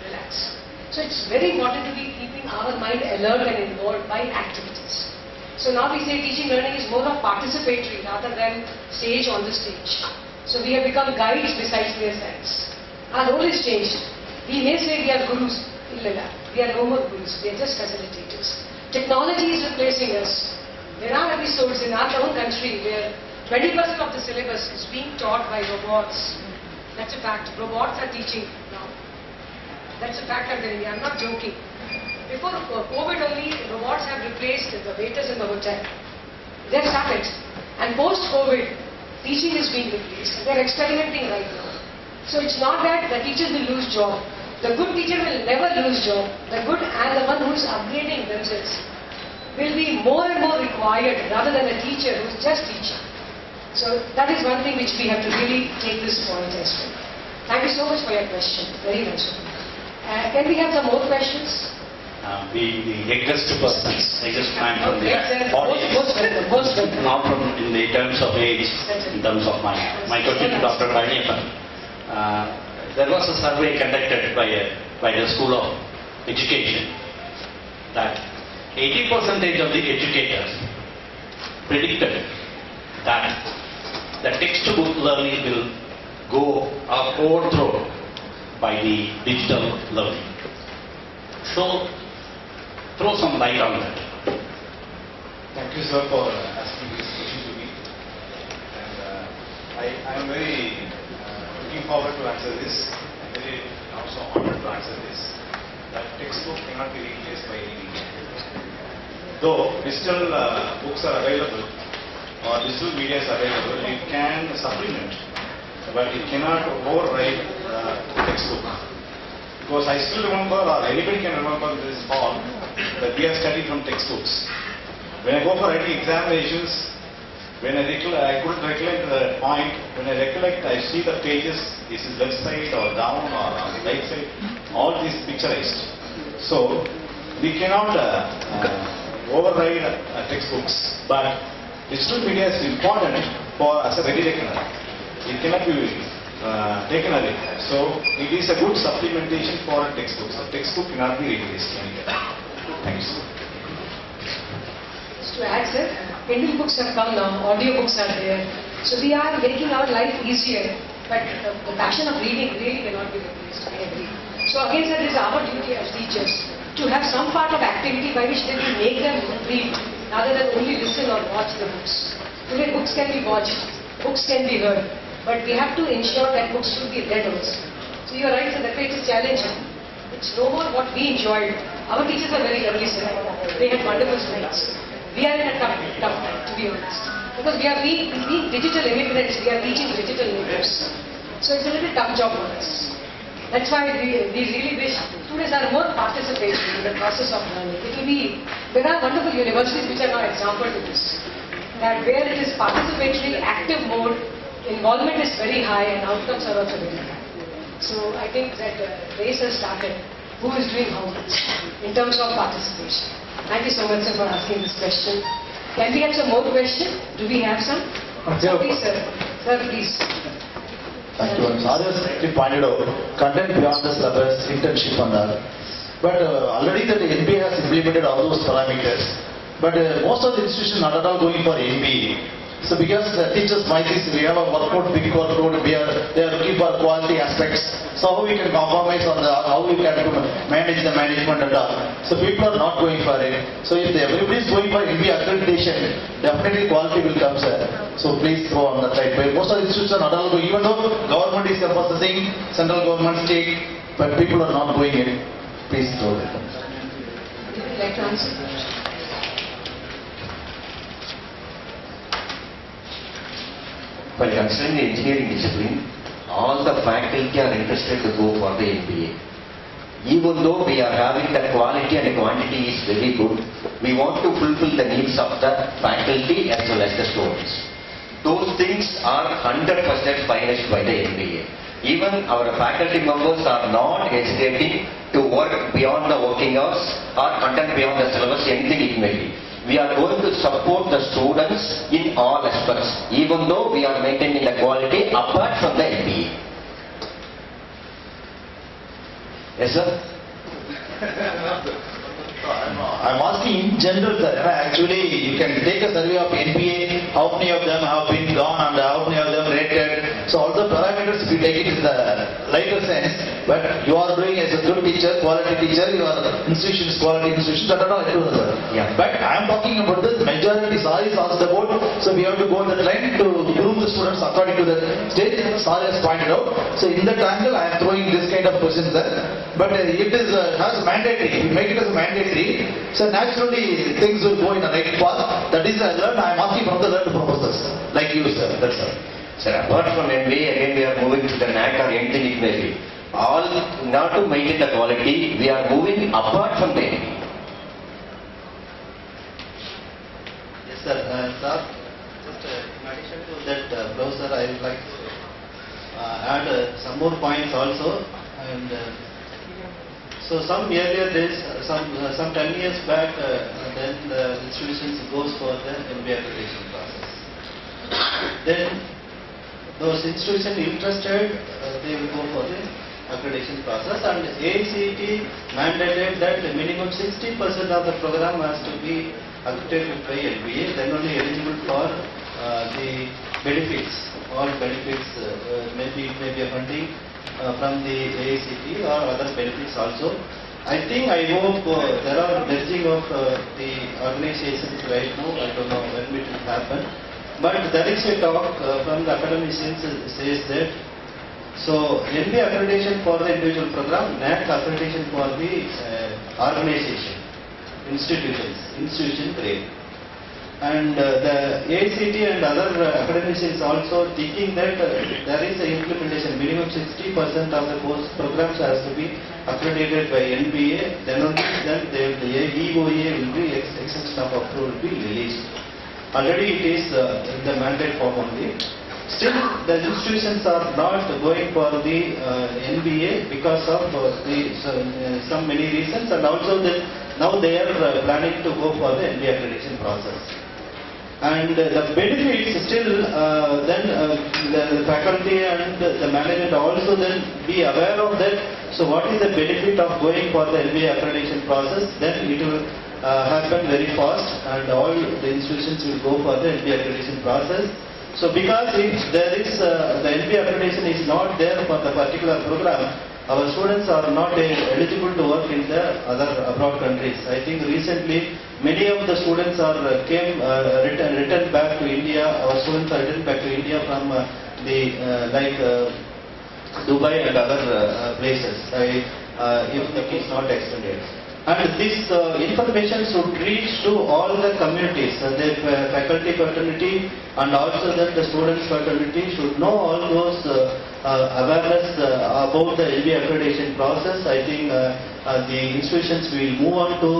relax. So it's very important to be keeping our mind alert and involved by activities. So now we say teaching learning is more of participatory rather than stage on the stage. So we have become guides besides their sense. Our role is changed. We may say we are gurus. We are no more gurus, we are just facilitators. Technology is replacing us. There are episodes in our own country where 20% of the syllabus is being taught by robots. That's a fact. Robots are teaching now. That's a fact I'm telling you. I'm not joking. Before COVID only, robots have replaced the waiters in the hotel. They've started. And post-COVID, teaching is being replaced. They're experimenting right now. So it's not that the teachers will lose job. The good teacher will never lose job. The good and the one who is upgrading themselves will be more and more required rather than a teacher who is just teaching. So that is one thing which we have to really take this point as well. Thank you so much for your question. Very much. Can we have some more questions? The youngest persons, youngest man from the Yes, sir. audience, Most welcome, most welcome. not from in the terms of age, in terms of my question to Dr. Validictory. There was a survey conducted by the School of Education that 80% of the educators predicted that the textbook learning will go overthrown by the digital learning. So, throw some light on that. Thank you, sir, for asking this question to me. And I am very looking forward to answer this. I'm very also honored to answer this. That textbook cannot be replaced by any media. Though digital books are available or digital media is available, it can supplement, but it cannot override the textbook. Because I still remember, or anybody can remember this hall, that we are studying from textbooks. When I go for writing examinations, when I couldn't recollect the point, when I recollect, I see the pages, this is left side or down or on the right side, all these picturized. So, we cannot override textbooks, but digital media is important for as a ready reckoner. It cannot be taken away. So, it is a good supplementation for textbooks. A textbook cannot be replaced anywhere. Thank you, sir. Just to add, sir, Kindle books have come now, audio books are there. So we are making our life easier, but the passion of reading really cannot be replaced, I agree. So again, sir, it is our duty as teachers to have some part of activity by which they will make them read, rather than only listen or watch the books. Today, books can be watched, books can be heard, but we have to ensure that books should be read also. So you are right, sir, that way it is challenging. It's no more what we enjoyed. Our teachers are very lovely, sir. They had wonderful students. We are in a tough time, to be honest. Because we are being digital immigrants, we are teaching digital natives. So it's a little tough job for us. That's why we really wish students are more participatory in the process of learning. It will be, there are wonderful universities which are now example to this. That where it is participatory, active mode, involvement is very high and outcomes are also very high. So I think that race has started. Who is doing how much in terms of participation? Thank you so much, sir, for asking this question. Can we have some more questions? Do we have some? Sir, please, sir. Sir, please. Thank you. As rightly pointed out, content beyond the syllabus, internship and all. But already the NBA has implemented all those parameters. But most of the institutions not at all going for NBA. So because the teachers might be, we have a workload, big workload, they are looking for quality aspects. So how we can compromise on how we can manage the management and all. So people are not going for it. So if everybody is going for NBA accreditation, definitely quality will come, sir. So please go on that right way. Most of the institutions are not all going, even though government is emphasizing, central government, state, but people are not going in. Please go there. Would you like to answer? While considering the engineering discipline, all the faculty are interested to go for the MBA. Even though we are having the quality and the quantity is very good, we want to fulfill the needs of the faculty as well as the students. Those things are 100% financed by the MBA. Even our faculty members are not hesitating to work beyond the working hours or content beyond the syllabus, anything it may be. We are going to support the students in all aspects, even though we are maintaining the quality apart from the MBA. Yes, sir? I'm asking in general, sir. Actually, you can take a survey of NBA, how many of them have been gone and how many of them rated. So all the parameters, if you take it in the lighter sense, but you are doing as a good teacher, quality teacher, your institution is quality institution, that are all sir. Yeah. But I am talking about this majority, sorry is asked about, so we have to go on the line to groom the students according to the stage, sorry has pointed out. So in that angle, I am throwing this kind of questions, sir. But it is as mandatory, we make it as mandatory, so naturally things will go in the right path. That is I am asking from the learned professors, like you, sir. That's all. Sir, apart from MBA, again we are moving to the NAC or anything it may be. all not to maintain the quality, we are moving apart from the NBA. Yes, sir. Sir, just in addition to that, Professor, I would like to add some more points also. And so some earlier days, some 10 years back, then the institutions goes for the MBA accreditation process. Then those institutions interested, they will go for the accreditation process, and AICTE mandated that minimum 60% of the program has to be accredited by NBA, then only eligible for the benefits, all benefits, maybe a funding from the AICTE or other benefits also. I hope there are merging of the organizations right now. I don't know when it will happen, but there is a talk from the academicians says that so NBA accreditation for the individual program, NAC accreditation for the organization, institution grade. And the AICTE and other academicians also thinking that there is an implementation, minimum 60% of the course programs has to be accredited by NBA, then only then the EOA will be, extension of approval will be released. Already it is in the mandate form only. Still the institutions are not going for the NBA because of some many reasons, and also that now they are planning to go for the NBA accreditation process. And the benefits still then the faculty and the management also then be aware of that. So what is the benefit of going for the NBA accreditation process? Then it will happen very fast, and all the institutions will go for the NBA accreditation process. So because if there is the NBA accreditation is not there for the particular program, our students are not eligible to work in the other abroad countries. I think recently many of the students are returned back to India. Our students are returned back to India from Dubai and other places. If the case not extended. And this information should reach to all the communities, the faculty fraternity and also that the students fraternity should know all those awareness about the NBA accreditation process. I think the institutions will move on to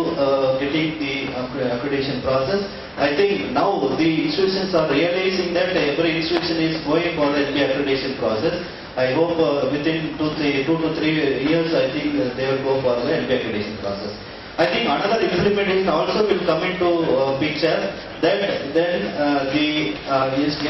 getting the accreditation process. I think now the institutions are realizing that every institution is going for the NBA accreditation process. I hope within 2 to 3 years, I think they will go for the NBA accreditation process. I think another implementation also will come into picture, that then the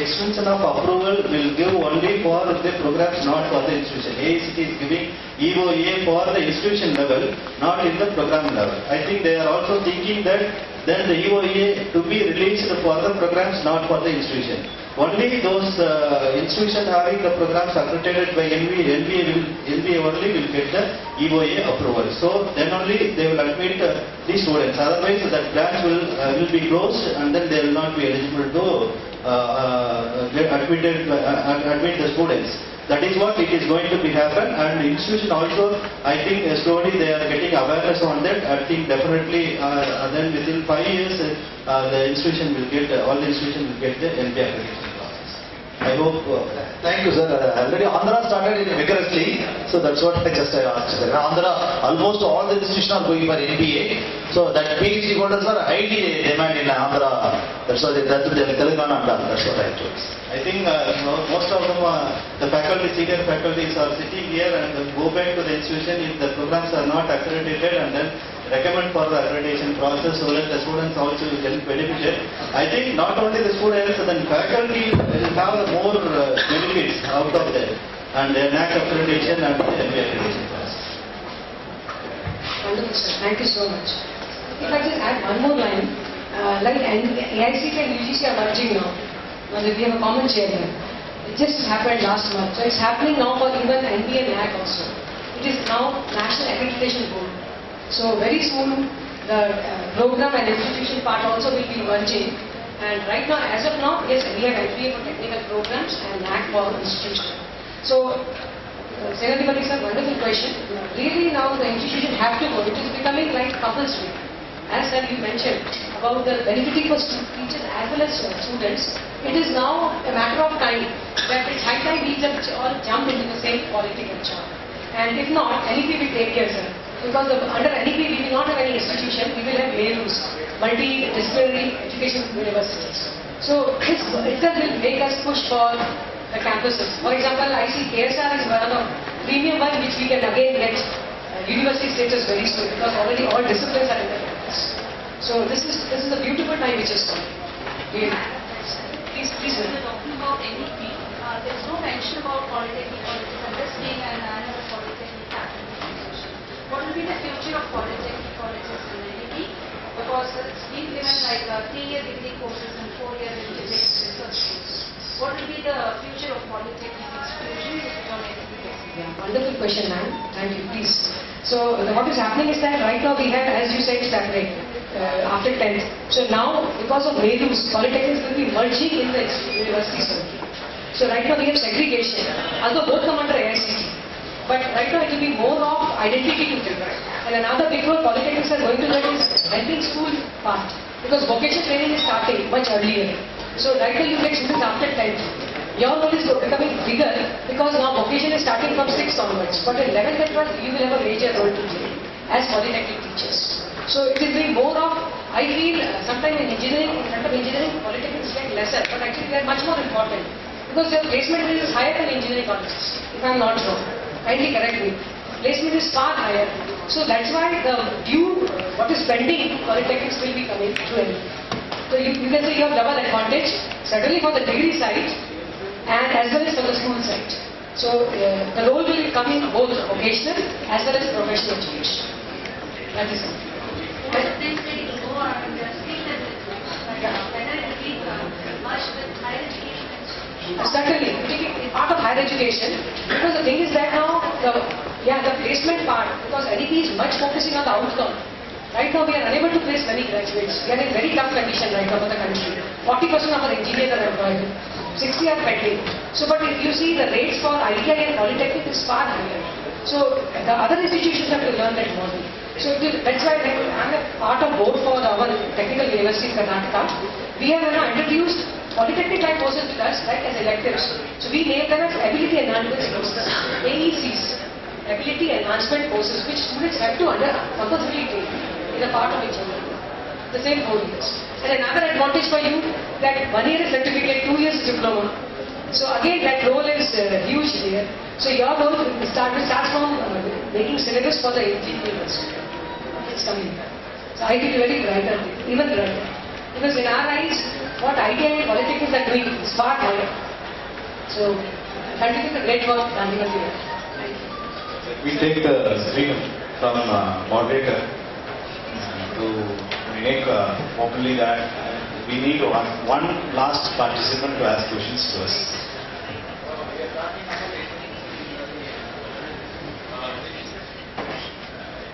extension of approval will give only for the programs, not for the institution. AICTE is giving EOA for the institution level, not in the program level. I think they are also thinking that then the EOA to be released for the programs, not for the institution. Only those institutions having the programs accredited by NBA only will get the EOA approval. So then only they will admit the students. Otherwise, that branch will be closed, and then they will not be eligible to admit the students. That is what it is going to be happen, and the institution also, I think slowly they are getting awareness on that. I think definitely then within 5 years the institution will get, all the institutions will get the NBA accreditation process. I hope. Thank you, sir. Already Andhra started vigorously, so that's what I just asked. Andhra, almost all the institutions are going for NBA, so that PhD holders are highly demand in Andhra. That's why that's Telangana and all. That's what I told. I think most of them, the faculty, senior faculties are sitting here and go back to the institution if the programs are not accredited, and then recommend for the accreditation process so that the students also will get benefited. I think not only the students, then faculty will have more benefits out of that, and the NAC accreditation and the MBA accreditation process. Wonderful, sir. Thank you so much. If I just add one more line, like AICTE and UGC are merging now. Now that we have a common chairman. It just happened last month. So it's happening now for even NBA and NAC also. It is now National Accreditation Board. So very soon the program and institution part also will be merging. And right now, as of now, yes, we have NBA for technical programs and NAC for institution. So, Senatipati sir, wonderful question. Really now the institution have to go. It is becoming like compulsory. As sir you mentioned about the benefiting for teachers as well as students, it is now a matter of time that it's high time we all jump into the same quality culture. And if not, NEP will take care, sir. Because under NEP we will not have any institution, we will have MALUs, multidisciplinary education universities. So this itself will make us push for the campuses. For example, I see KSR is one of premium one which we can again get university status very soon because already all disciplines are in the campus. So this is a beautiful time which is coming. Please. When you're talking about NEP, there is no mention about polytechnic colleges. I'm just saying another polytechnic happening. What will be the future of polytechnic colleges in NEP? Because it's been given like 3-year degree courses and 4-year engineering research courses. What will be the future of polytechnic institutions if it on NEP? Yeah, wonderful question, ma'am. Thank you. Please. So what is happening is that right now we have, as you said, separate after 10th. So now, because of MALUs, polytechnics will be merging in the university circuit. So right now we have segregation, although both come under AICT. But right now it will be more of identity to children. And another big role polytechnics are going to get is helping school part. Because vocational training is starting much earlier. So right now you get students after 10th. Your role is becoming bigger because now vocation is starting from 6th onwards. But in 11th and 12th you will have a major role to play as polytechnic teachers. So it will be more of, I feel sometimes in engineering, in front of engineering, polytechnics get lesser, but actually they are much more important. Because their placement rate is higher than engineering colleges, if I am not wrong. Kindly correct me. Placement is far higher. So that's why the due, what is pending, polytechnics will be coming to NEP. So you can say you have double advantage, certainly for the degree side and as well as for the school side. So the role will be coming both vocational as well as professional education. That is it. But then they go on and they are still in it. Whether it will be merged with higher education institutions. Certainly, part of higher education, because the thing is that now, the placement part, because NEP is much focusing on the outcome. Right now we are unable to place many graduates. We are in very tough condition right now for the country. 40% of our engineers are employed. 60 are pending. So, but if you see the rates for ITI and Polytechnic is far higher. So, the other institutions have to learn that model. So, that's why I am a part of board for our Technical University in Karnataka. We have now introduced Polytechnic type courses with us, like as electives. So, we name them as Ability Enhancement Courses, AECs, Ability Enhancement Courses, which students have to compulsorily take in a part of engineering. The same 4 years. And another advantage for you that 1 year is certificate, 2 years is diploma. So again that role is huge there. So your role starts from making syllabus for the engineers. It's coming. So I feel very brighter, even brighter. Because in our eyes, what ITI and Polytechnics are doing is far higher. So continue the great work done here. Thank you. We take the screen from moderator to make openly that we need one last participant to ask questions to us.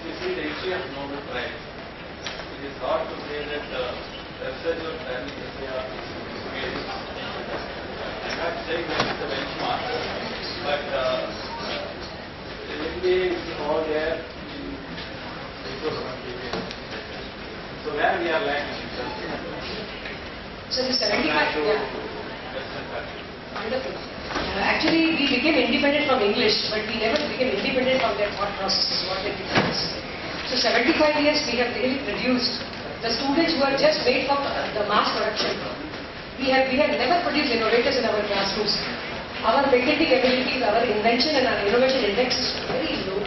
You see the issue of Nobel Prize. It is hard to say that research was done in India is great. I'm not saying that it's the benchmark, but in India is all there in so where we are lacking in terms So the 75, yeah. Western countries. Wonderful. Actually, we became independent from English, but we never became independent from their thought processes, what they did. So 75 years we have really produced the students who are just made for the mass production. We have never produced innovators in our classrooms. Our patenting abilities, our invention and our innovation index is very low.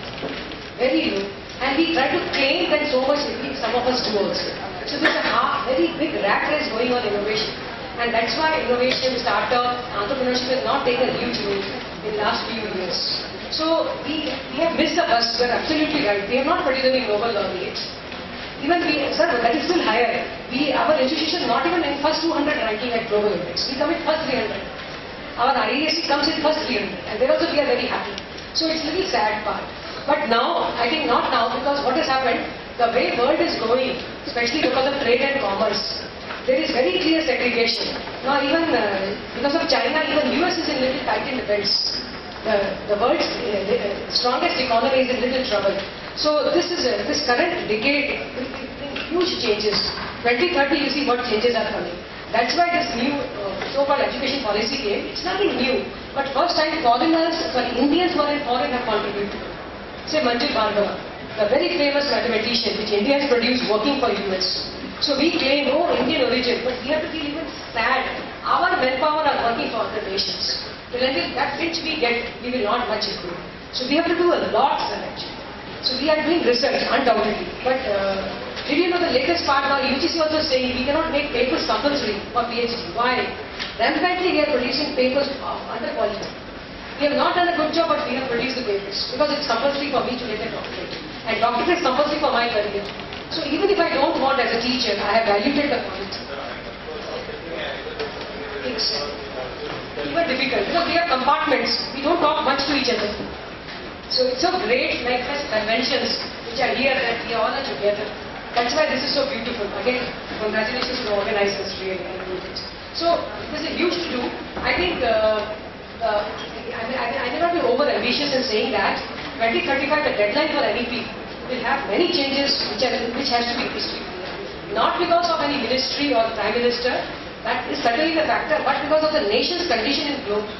Very low. And we try to claim that so much, some of us do also. So there's a very big rat race going on innovation. And that's why innovation, startup, entrepreneurship has not taken a huge role in the last few years. So we have missed the bus, you're absolutely right. We have not produced any Nobel laureates. Even sir, that is still higher. Our institution not even in first 200 ranking at global index. We come in first 300. Our IAC comes in first 300. And there also we are very happy. So it's a little sad part. But now, I think not now, because what has happened, the way world is going, especially because of trade and commerce, there is very clear segregation. Now even because of China, even US is in little tight in the belts. The world's strongest economy is in little trouble. So this current decade will bring huge changes. 2030 you see what changes are coming. That's why this new so-called education policy came. It's nothing new. But first time Indians who are in foreign have contributed. say Manju Bhargava, the very famous mathematician which India has produced working for US. So we claim, oh, Indian origin, but we have to feel even sad. Our manpower are working for other nations. Till until that which we get, we will not much improve. So we have to do a lot, sir, actually. So we are doing research, undoubtedly. But did you know the latest part now, UGC also saying we cannot make papers compulsory for PhD. Why? Rampantly we are producing papers under polytechnic. We have not done a good job, but we have produced the papers because it's compulsory for me to get a doctorate. And doctorate is compulsory for my career. So even if I don't want as a teacher, I have valued the point. It's even difficult because we have compartments. We don't talk much to each other. So it's so great, like such conventions which are here that we all are together. That's why this is so beautiful. Again, congratulations to the organizers really. So this is huge to do. I think I may not be over ambitious in saying that 2035 the deadline for NEP will have many changes which has to be history. Not because of any ministry or prime minister, that is certainly the factor, but because of the nation's condition in globe.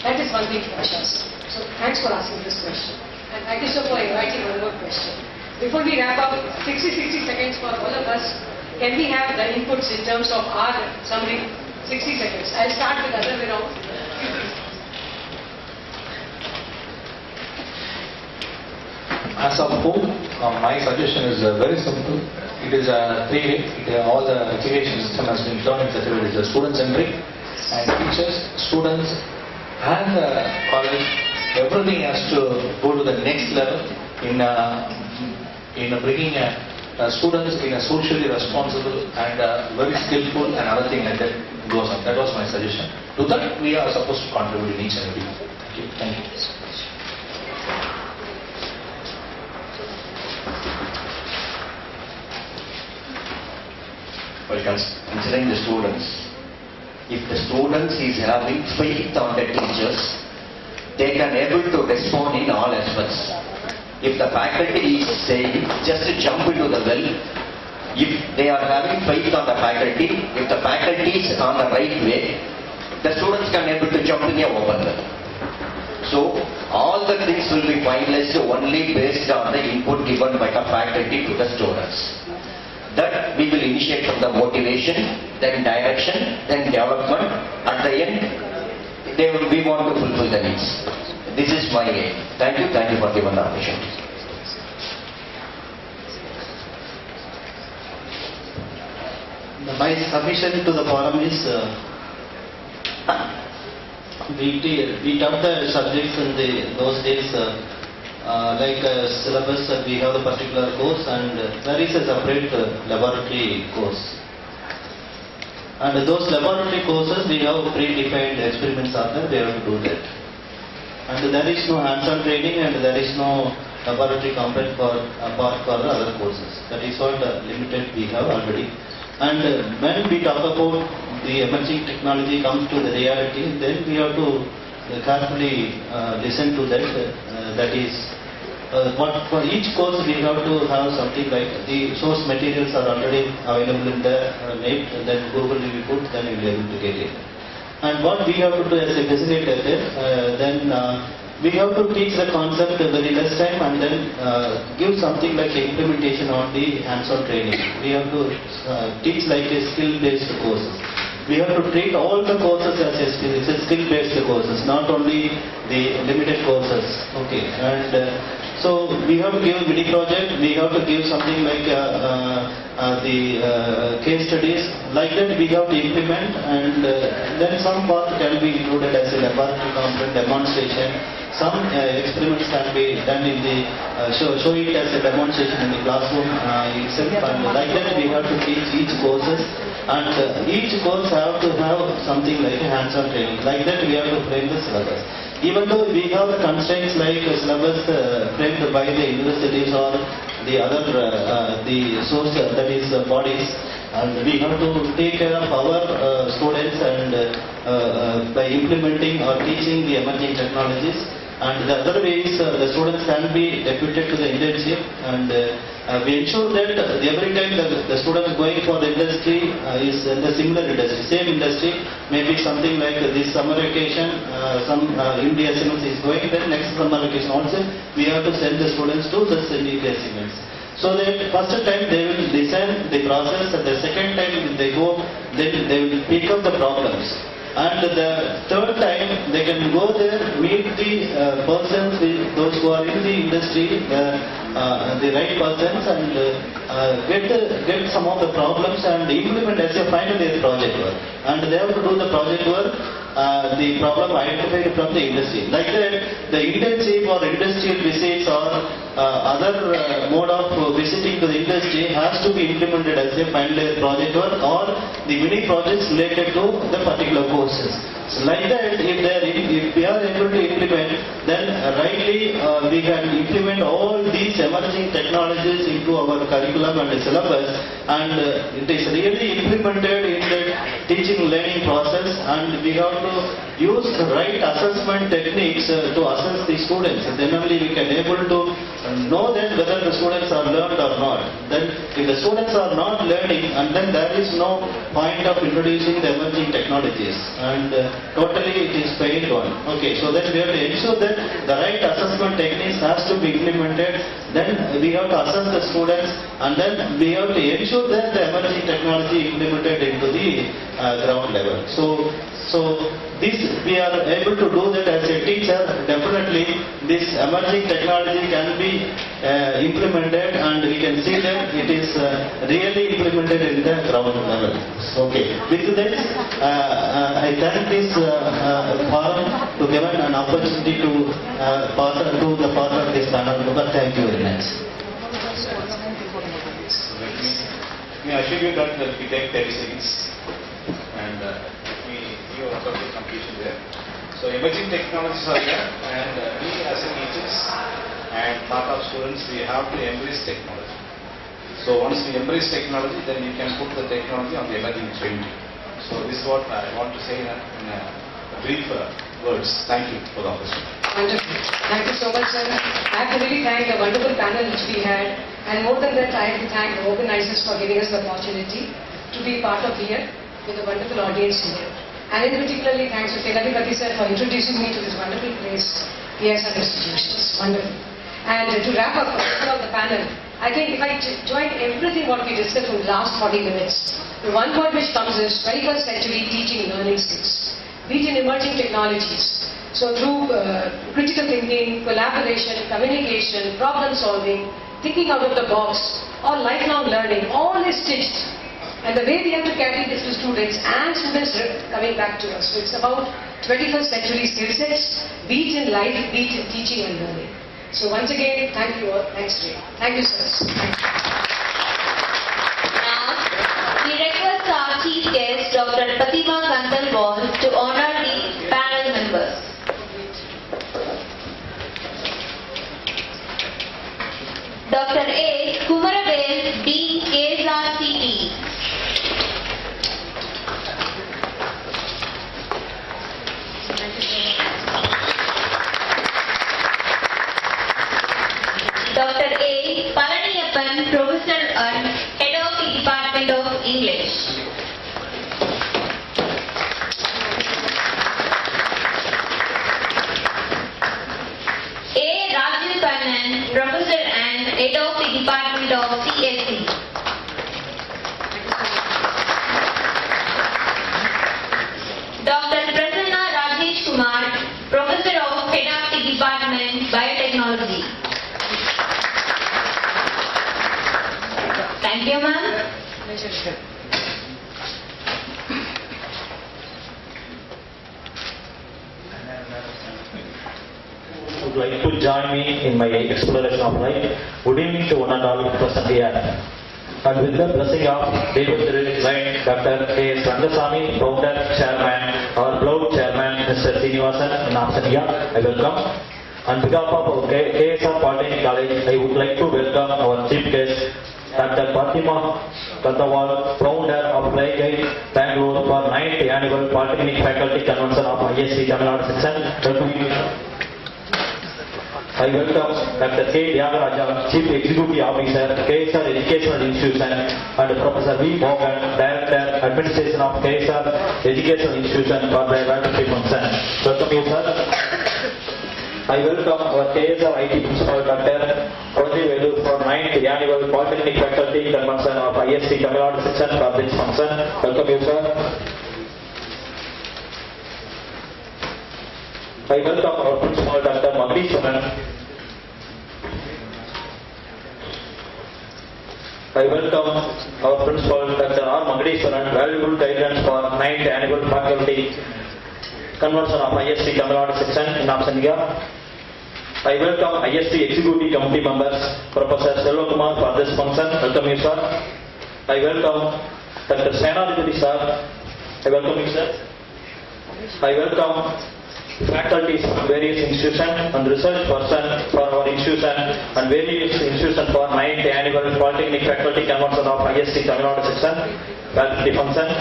That is one thing, Ashas. So thanks for asking this question. And thank you so for inviting one more question. Before we wrap up, 60 seconds for all of us. Can we have the inputs in terms of our summary? 60 seconds. I'll start with the other way around. As of home, my suggestion is very simple. It is a three-way. All the education system has been turned into three-way. It is student-centric, and teachers, students, and college. Everything has to go to the next level in bringing students in a socially responsible and very skillful and other thing like that goes on. That was my suggestion. To that, we are supposed to contribute in each and every. Thank you. Well, considering the students, if the students is having faith on the teachers, they can able to respond in all aspects. If the faculty is saying just to jump into the well, if they are having faith on the faculty, if the faculty is on the right way, the students can able to jump in a open well. So all the things will be finalized only based on the input given by the faculty to the students. That we will initiate from the motivation, then direction, then development. At the end, we want to fulfill the needs. This is my aim. Thank you for giving the opportunity. My submission to the forum is we taught the subjects in those days like syllabus. We have the particular course and there is a separate laboratory course. And those laboratory courses we have predefined experiments are there. We have to do that. And there is no hands-on training and there is no laboratory component for the other courses. That is what limited we have already. And when we talk about the emerging technology comes to the reality, then we have to carefully listen to that. That is, what for each course we have to have something like the source materials are already available in the net, and then Google will be put, then we will be able to get it. And what we have to do as a facilitator, then we have to teach the concept very less time and then give something like implementation on the hands-on training. We have to teach like a skill-based courses. We have to treat all the courses as a skill-based courses, not only the limited courses. Okay, and so we have to give mini project. We have to give something like the case studies. Like that, we have to implement, and then some part can be included as a laboratory component demonstration. Some experiments can be done in the show it as a demonstration in the classroom itself, and like that we have to teach each courses, and each course have to have something like a hands-on training. Like that we have to frame the syllabus. Even though we have the constraints like syllabus framed by the universities or the other the source that is bodies, and we have to take care of our students and by implementing or teaching the emerging technologies. And the other way is the students can be deputed to the internship, and we ensure that every time the student going for the industry is in the similar industry, same industry, maybe something like this summer vacation, some India Siemens is going, then next summer vacation also we have to send the students to the India Siemens. So that first time they will listen the process, and the second time when they go, then they will pick up the problems. And the third time they can go there, meet the persons, those who are in the industry, the right persons, and get some of the problems and implement as a final year project work. And they have to do the project work, the problem identified from the industry. Like that, the internship or industrial visits or other mode of visiting to the industry has to be implemented as a final year project work or the mini projects related to the particular courses. So like that, if we are able to implement, then rightly we can implement all these emerging technologies into our curriculum and syllabus, and it is really implemented in the teaching learning process, and we have to use the right assessment techniques to assess the students. Then only we can able to know that whether the students are learned or not. Then if the students are not learning, and then there is no point of introducing the emerging technologies, and totally it is failed on. Okay, so then we have to ensure that the right assessment techniques has to be implemented. Then we have to assess the students, and then we have to ensure that the emerging technology implemented into the ground level. So this we are able to do that as a teacher. Definitely this emerging technology can be implemented, and we can see that it is really implemented in the ground level. Okay, with this I thank this forum to give an opportunity to pass to the part of this panel. Thank you very much. May I assure you that we take 30 seconds and we give a sort of completion there. So emerging technologies are there, and we as a teachers and part of students, we have to embrace technology. So once we embrace technology, then you can put the technology on the emerging trend. So this is what I want to say in a brief words. Thank you for the opportunity. Wonderful. Thank you so much, sir. I have to really thank the wonderful panel which we had, and more than that, I have to thank the organizers for giving us the opportunity to be part of here with a wonderful audience here. And in particularly, thanks to Validictory sir for introducing me to this wonderful place, KSR institutions. Wonderful. And to wrap up the panel, I think if I join everything what we discussed in the last 40 minutes, the one word which comes is 21st century teaching and learning skills, be it in emerging technologies. So through critical thinking, collaboration, communication, problem solving, thinking out of the box, or lifelong learning, all is stitched. And the way we have to carry this to students and students coming back to us. So it's about 21st century skill sets, be it in life, be it in teaching and learning. So once again, thank you all. Thanks, Ray. Thank you, sirs. Thank you. Now, we request our chief guest, Dr. Pratima Kandalwal, to honor the panel members. Dr. A. Kumaravel, Dean, KSRPC. Dr. A. Palaniyappan, Professor and Head of the Department of English. A. Rajiv Kannan, Professor and Head of the Department of CSE. Dr. Prasanna Rajesh Kumar, Professor of Head of the Department, Biotechnology. Thank you, ma'am. Would like to join me in my exploration of life. Good evening to one and all present here. And with the blessing of Validictory Line, Dr. K. Randasamy, Founder, Chairman, our beloved Chairman, Mr. Srinivasan Namsaniya, I welcome. On behalf of our KSR Polytechnic College, I would like to welcome our chief guest, Dr. Pratima Kandalwal, founder of Fly Guide, Bangalore, for 9th Annual Polytechnic Faculty Convention of ISC Tamil Nadu Section. I welcome Dr. K. Tyagaraja, Chief Executive Officer, KSR Educational Institution, and Professor V. Morgan, Director, Administration of KSR Educational Institution for their faculty function. Welcome you, sir. I welcome our KSR IT Principal, Dr. Kodri Velu, for 9th Annual Polytechnic Faculty Convention of IST Tamil Nadu section for this function. Welcome you, sir. I welcome our Principal, Dr. Magdiswaran. I welcome our Principal, Dr. R. Magdiswaran, valuable guidance for 9th Annual Faculty Convention of IST Tamil Nadu section in option A. I welcome IST Executive Committee members, Professor Selvakumar, for this function. Welcome you, sir. I welcome Dr. Senadipati, sir. I welcome you, sir. I welcome faculties from various institutions and research person for our institution and various institutions for 9th Annual Polytechnic Faculty Convention of IST Tamil Nadu section faculty function.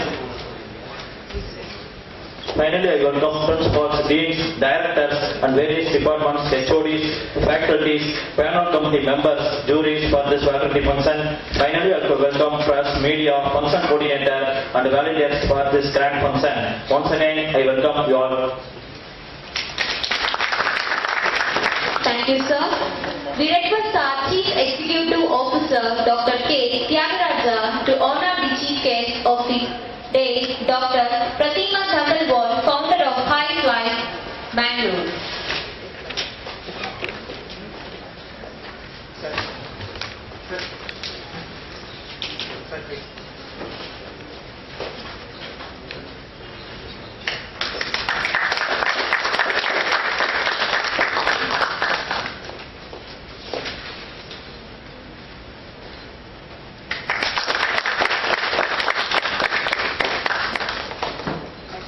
Finally, I welcome principals, deans, directors and various departments, HODs, faculties, panel committee members, juries for this faculty function. Finally, I welcome press, media, function coordinator and validators for this grand function. Once again, I welcome you all. Thank you, sir. We request our Chief Executive Officer, Dr. K. Tyagaraja, to honor the chief guest of the day, Dr. Pratima Thakalwal, founder of High Flight, Bangalore.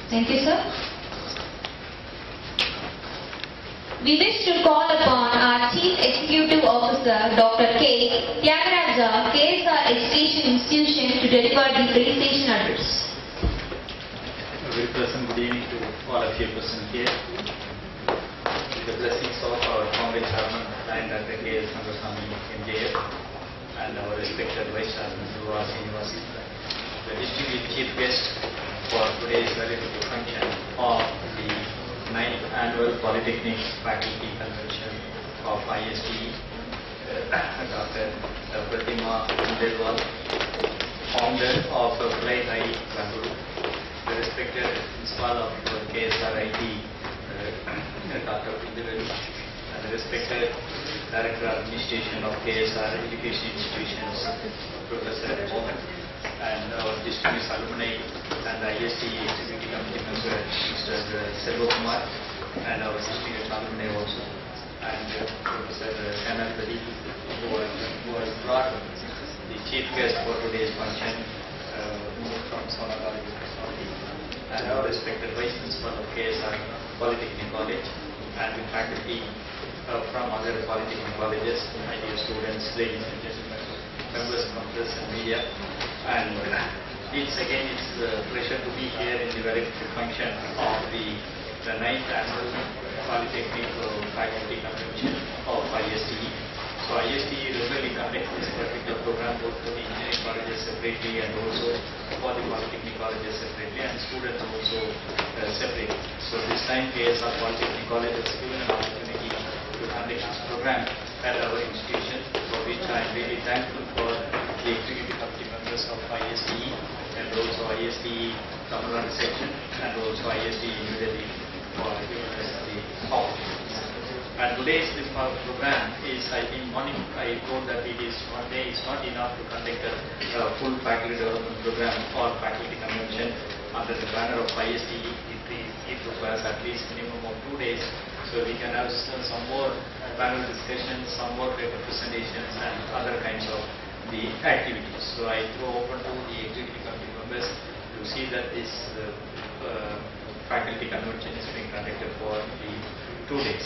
Thank you, sir. We wish to call upon our Chief Executive Officer, Dr. K. Tyagaraja, KSR Education Institution, to deliver the presentation address. A very pleasant good evening to all of you present here. With the blessings of our founder chairman and Dr. K.S. Rangasamy, MJF, and our respected Vice Chairman, Srivas Srinivasi, the distinguished chief guest for today's valedictory function of the 9th Annual Polytechnic Faculty Convention of IST, Dr. Pratima Thakalwal, founder of Flight I, Bangalore, the respected principal of KSRIT, Dr. Velu, and the respected Director of Administration of KSR Education Institutions, Professor Mohan, and our distinguished alumni and IST Executive Committee member, Mr. Selvakumar, and our distinguished alumni also, and Professor Senadipati, who has brought the chief guest for today's function from Sonakal, and our respected Vice Principal of KSR Polytechnic College, and the faculty from other polytechnic colleges, my dear students, ladies and gentlemen, members from press and media. And it's a pleasure to be here in the valedictory function of the 9th Annual Polytechnic Faculty Convention of IST. So IST regularly conducts this particular program both for the engineering colleges separately and also for the polytechnic colleges separately, and students also separately. So this time KSR Polytechnic College has given an opportunity to conduct this program at our institution, for which I am really thankful for the executive committee members of IST and also IST Tamil Nadu section and also IST New Delhi for giving us the opportunity. And today's program is, I think, morning I told that it is one day is not enough to conduct a full faculty development program or faculty convention under the banner of IST. It requires at least minimum of 2 days, so we can have some more panel discussions, some more paper presentations and other kinds of the activities. So I throw open to the executive committee members to see that this faculty convention is being conducted for the 2 days.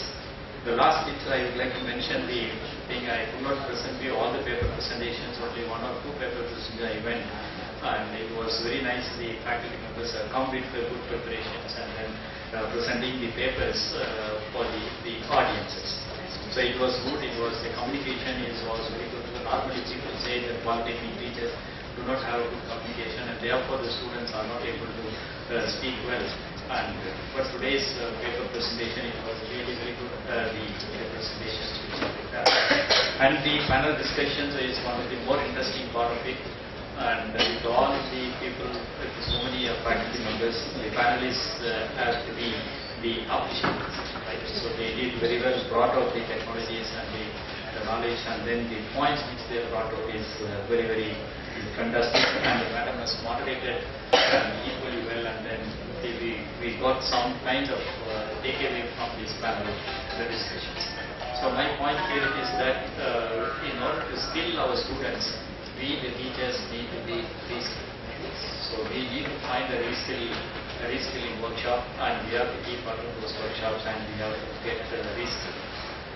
The last bit I would like to mention the thing, I could not present you all the paper presentations, only 1 or 2 paper presentations I went, and it was very nice. The faculty members have come with good preparations, and then presenting the papers for the audiences. So it was good, the communication was very good. Normally people say that polytechnic teachers do not have a good communication and therefore the students are not able to speak well. And for today's paper presentation, it was really very good, the presentation. And the panel discussions is one of the more interesting part of it. And with all the people, with so many faculty members, the panelists have to be the appreciated. Right? So they did very well, brought out the technologies and the knowledge, and then the points which they brought out is very, very fantastic. And the madam has moderated equally well, and then we got some kind of takeaway from this panel, the discussions. So my point here is that in order to skill our students, we the teachers need to be reskilled. So we need to find a reskilling workshop, and we have to keep part of those workshops, and we have to get reskilled.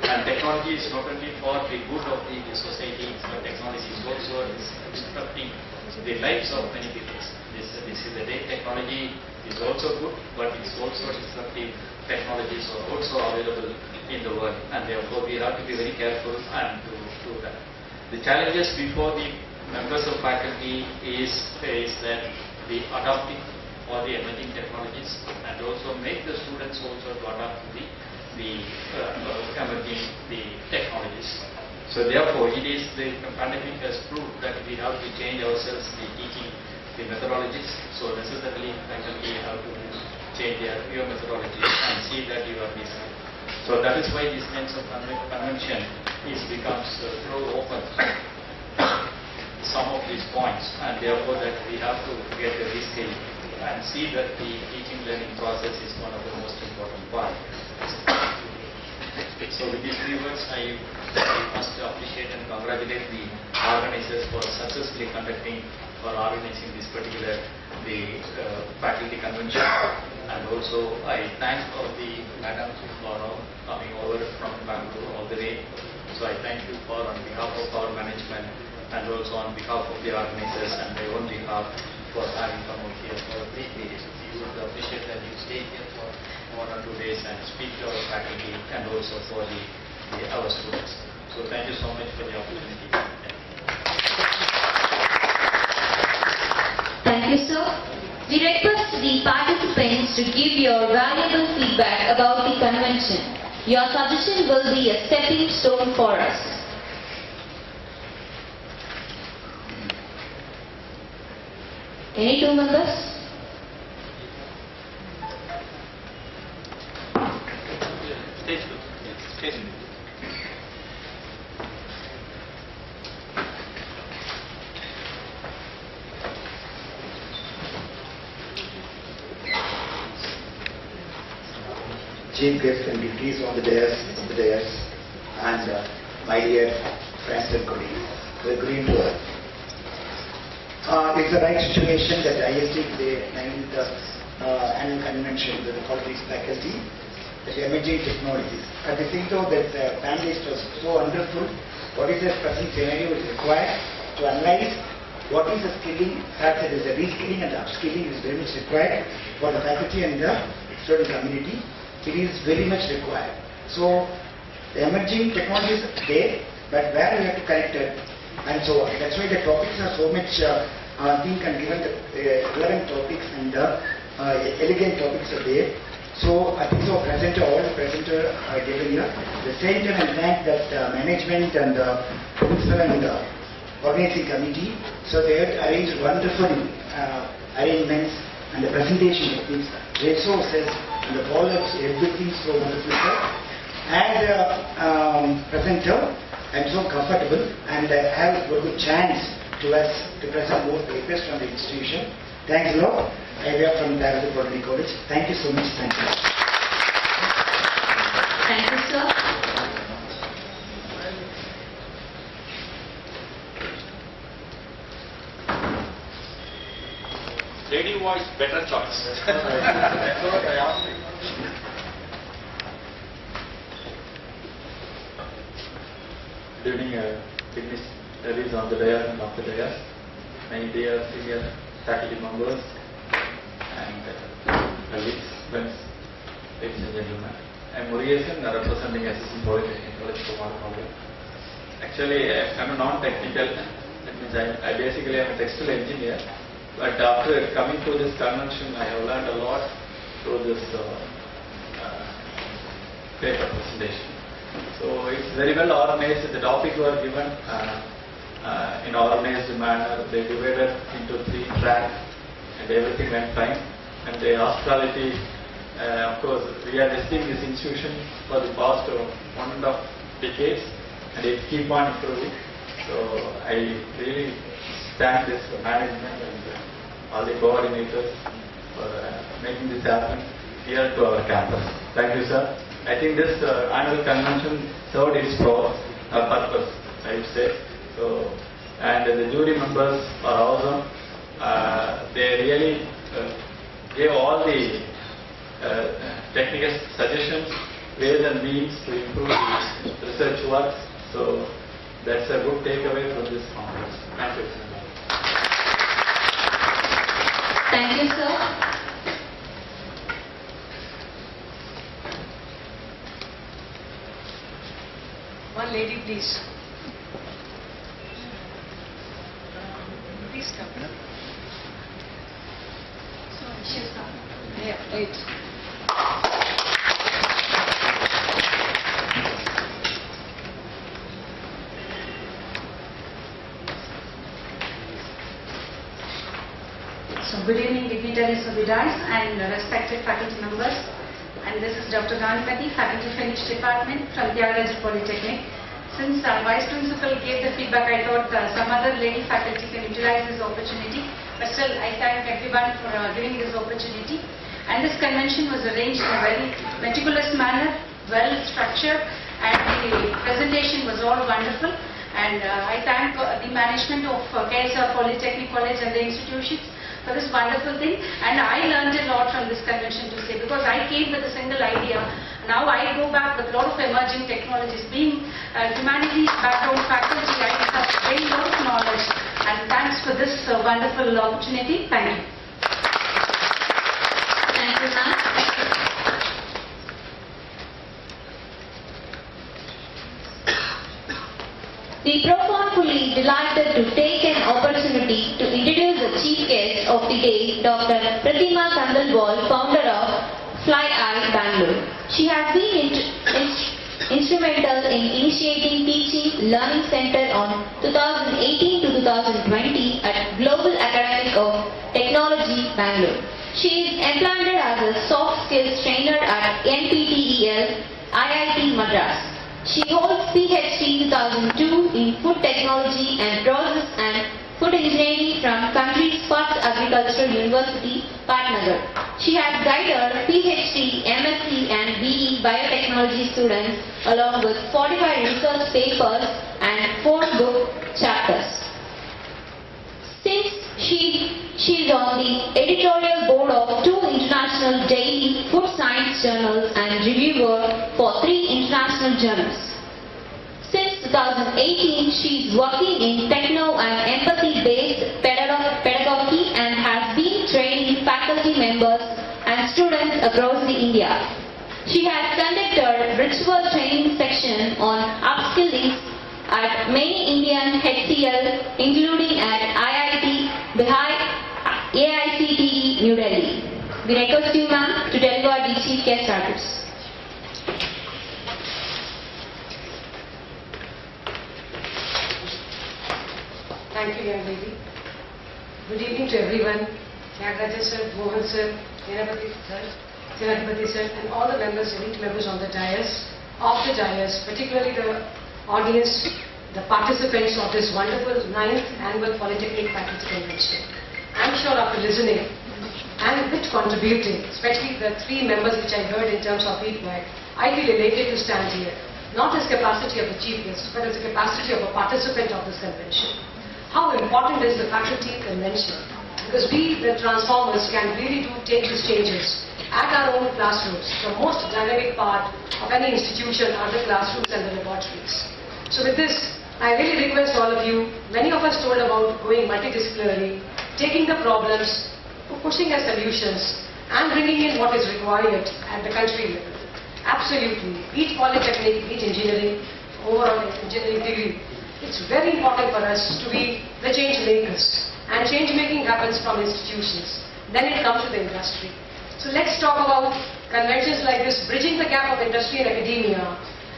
And technology is not only for the good of the society, but technology is also disrupting the lives of many people. This is the day technology is also good, but it's also disruptive. Technologies are also available in the world, and therefore we have to be very careful and to do that. The challenges before the members of faculty is that the adopting all the emerging technologies, and also make the students also to adopt the emerging technologies. So therefore, the pandemic has proved that we have to change ourselves, the teaching, the methodologies. So necessarily, faculty have to change your methodology and see that you are reskilled. So that is why this kinds of convention becomes so open some of these points, and therefore that we have to get a reskill and see that the teaching learning process is one of the most important parts. So with these three words, I must appreciate and congratulate the organizers for successfully conducting or organizing this particular faculty convention, and also I thank all the madams for coming over from Bangalore all the way. So I thank you on behalf of our management, and also on behalf of the organizers and my own behalf for having come out here for a brief meeting. We would appreciate that you stay here for 1 or 2 days and speak to our faculty and also for our students. So thank you so much for the opportunity. Thank you, sir. We request the participants to give your valuable feedback about the convention. Your suggestion will be a stepping stone for us. Any two members? Chief guests and deputies on the dais, and my dear friends and colleagues, good evening to all. It's the right situation that IST today, 9th annual convention with the politics faculty, the emerging technologies. At the same time, that panelist was so wonderful. What is the present scenario is required to analyze what is the skilling, fact that is the reskilling and upskilling is very much required for the faculty and the student community. It is very much required. So the emerging technologies are there, but where we have to connect it and so on. That's why the topics are so much think and given the relevant topics and elegant topics are there. So I think so presenter, all the presenter are given here. The same time I thank that management and principal and organizing committee. So they have arranged wonderful arrangements and the presentation techniques, resources and the follow-ups, everything so wonderful. And presenter, I'm so comfortable and I have a good chance to us to present more papers from the institution. Thanks a lot. I am from Validictory Polytechnic College. Thank you so much. Thank you. Thank you, sir. Lady voice, better choice. That's what I asked you. Good evening, dignitaries on the dais and off the dais, many dear senior faculty members and colleagues, friends. ladies and gentlemen. I am Murugesan, representing Assistant Polytechnic College, Kumarakonda. Actually, I am a non-technical. That means I basically am a textile engineer. But after coming to this convention, I have learned a lot through this paper presentation. So it's very well organized. The topic were given in organized manner. They divided into 3 tracks, and everything went fine. And the hospitality, of course, we are visiting this institution for the past 1.5 decades, and it keep on improving. So I really thank this management and all the coordinators for making this happen here to our campus. Thank you, sir. I think this annual convention served its purpose, I would say. So, and the jury members are awesome. They really gave all the technical suggestions, ways and means to improve the research work. So that's a good takeaway from this conference. Thank you. Thank you, sir. One lady, please. Please come. She's not. Yeah, right. So good evening, dignitaries of the dais and respected faculty members. And this is Dr. Ganapati, Faculty Finnish Department from Tyagaraja Polytechnic. Since our Vice Principal gave the feedback, I thought some other lady faculty can utilize this opportunity. But still, I thank everyone for giving this opportunity. And this convention was arranged in a very meticulous manner, well structured, and the presentation was all wonderful. And I thank the management of KSR Polytechnic College and the institutions for this wonderful thing. And I learned a lot from this convention to say, because I came with a single idea. Now I go back with a lot of emerging technologies. Being humanities background faculty, I have gained a lot of knowledge. And thanks for this wonderful opportunity. Thank you. Thank you, ma'am. We profoundly delighted to take an opportunity to introduce the chief guest of the day, Dr. Pratima Kandalwal, founder of Fly Eye, Bangalore. She has been instrumental in initiating Teaching Learning Center on 2018 to 2020 at Global Academic of Technology, Bangalore. She is employed as a soft skills trainer at NPTEL, IIT Madras. She holds PhD 2002 in Food Technology and Process and Food Engineering from country's first agricultural university, Patnagar. She has guided PhD, MSc and BE biotechnology students along with 45 research papers and 4 book chapters. Since she is on the editorial board of 2 international daily food science journals and reviewer for 3 international journals. Since 2018, she is working in techno and empathy-based pedagogy and has been training faculty members and students across the India. She has conducted virtual training section on upskilling at many Indian HCL, including at IIT, Bihar, AICTE, New Delhi. We request you, ma'am, to deliver the chief guest address. Thank you, young lady. Good evening to everyone. Tyagaraja sir, Mohan sir, Janapati sir, and all the members, elite members on the dais, particularly the audience, the participants of this wonderful 9th Annual Polytechnic Faculty Convention. I'm sure after listening and a bit contributing, especially the 3 members which I heard in terms of feedback, I feel elated to stand here, not as capacity of a chief guest, but as a capacity of a participant of this convention. How important is the faculty convention? Because we, the transformers, can really take these changes at our own classrooms. The most dynamic part of any institution are the classrooms and the laboratories. So with this, I really request all of you, many of us told about going multidisciplinary, taking the problems, pushing as solutions, and bringing in what is required at the country level. Absolutely. Each polytechnic, each engineering, overall engineering degree, it's very important for us to be the change makers. And change making happens from institutions. Then it comes to the industry. So let's talk about conventions like this, bridging the gap of industry and academia,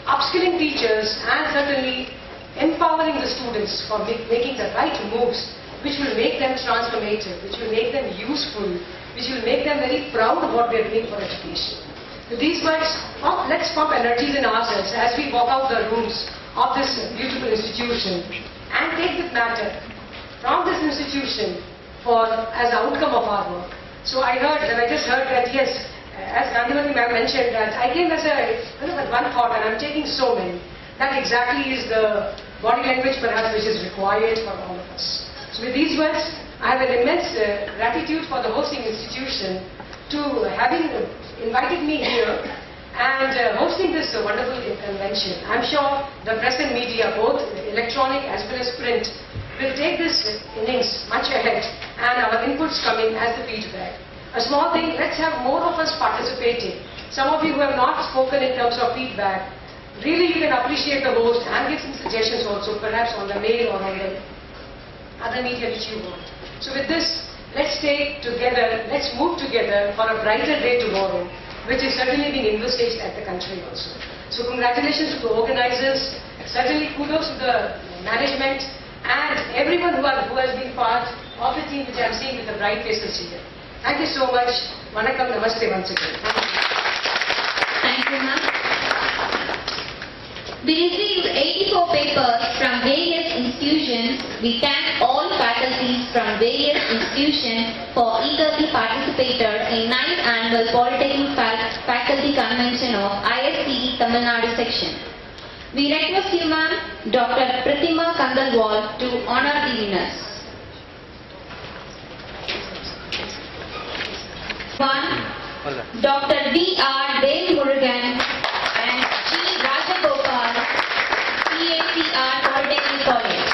upskilling teachers, and certainly empowering the students for making the right moves, which will make them transformative, which will make them useful, which will make them very proud of what they are doing for education. With these words, let's pump energies in ourselves as we walk out the rooms of this beautiful institution and take this matter from this institution as the outcome of our work. So I just heard that yes, as Gandhimati ma'am mentioned, that I came as with one thought and I'm taking so many. That exactly is the body language perhaps which is required for all of us. So with these words, I have an immense gratitude for the hosting institution to having invited me here and hosting this wonderful convention. I'm sure the press and media, both electronic as well as print, will take this innings much ahead and our inputs come in as the feedback. A small thing, let's have more of us participating. Some of you who have not spoken in terms of feedback, really you can appreciate the host and give some suggestions also, perhaps on the mail or on the other media which you want. So with this, let's stay together, let's move together for a brighter day tomorrow, which is certainly being envisaged at the country also. So congratulations to the organizers, certainly kudos to the management and everyone who has been part of the team which I am seeing with the bright faces here. Thank you so much. Vanakkam, namaste once again. Thank you, ma'am. We received 84 papers from various institutions. We thank all faculties from various institutions for eagerly participated in 9th Annual Polytechnic Faculty Convention of ISTE Tamil Nadu section. We request you, ma'am, Dr. Pratima Kandalwal, to honor the winners. 1. Dr. V.R. Del Murugan and G. Rajagopal, CACR Polytechnic College.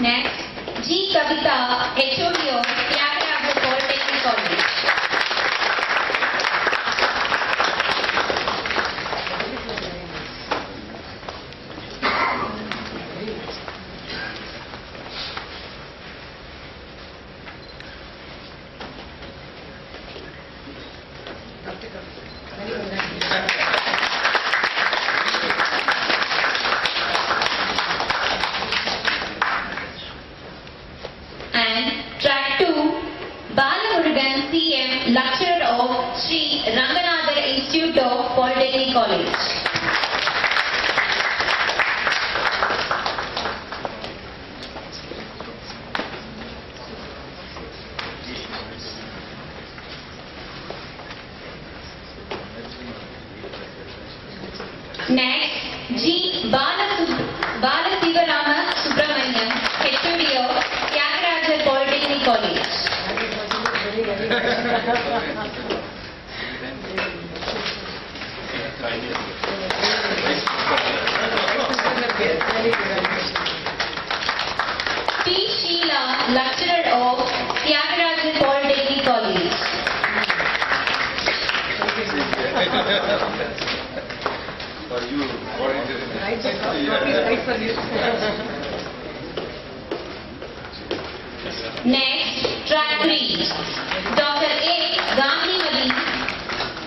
Next, G. Kavita, HOD of Tyagaraja Polytechnic College. And track 2, Balamurugan CM, lecturer of Sri Ranganatha Institute of Polytechnic College. Next, G. Balasivarama Subramaniam, HOD of Tyagaraja Polytechnic College. P. Sheila, lecturer of Tyagaraja Polytechnic College. Next, track 3, Dr. A. Gandhimati,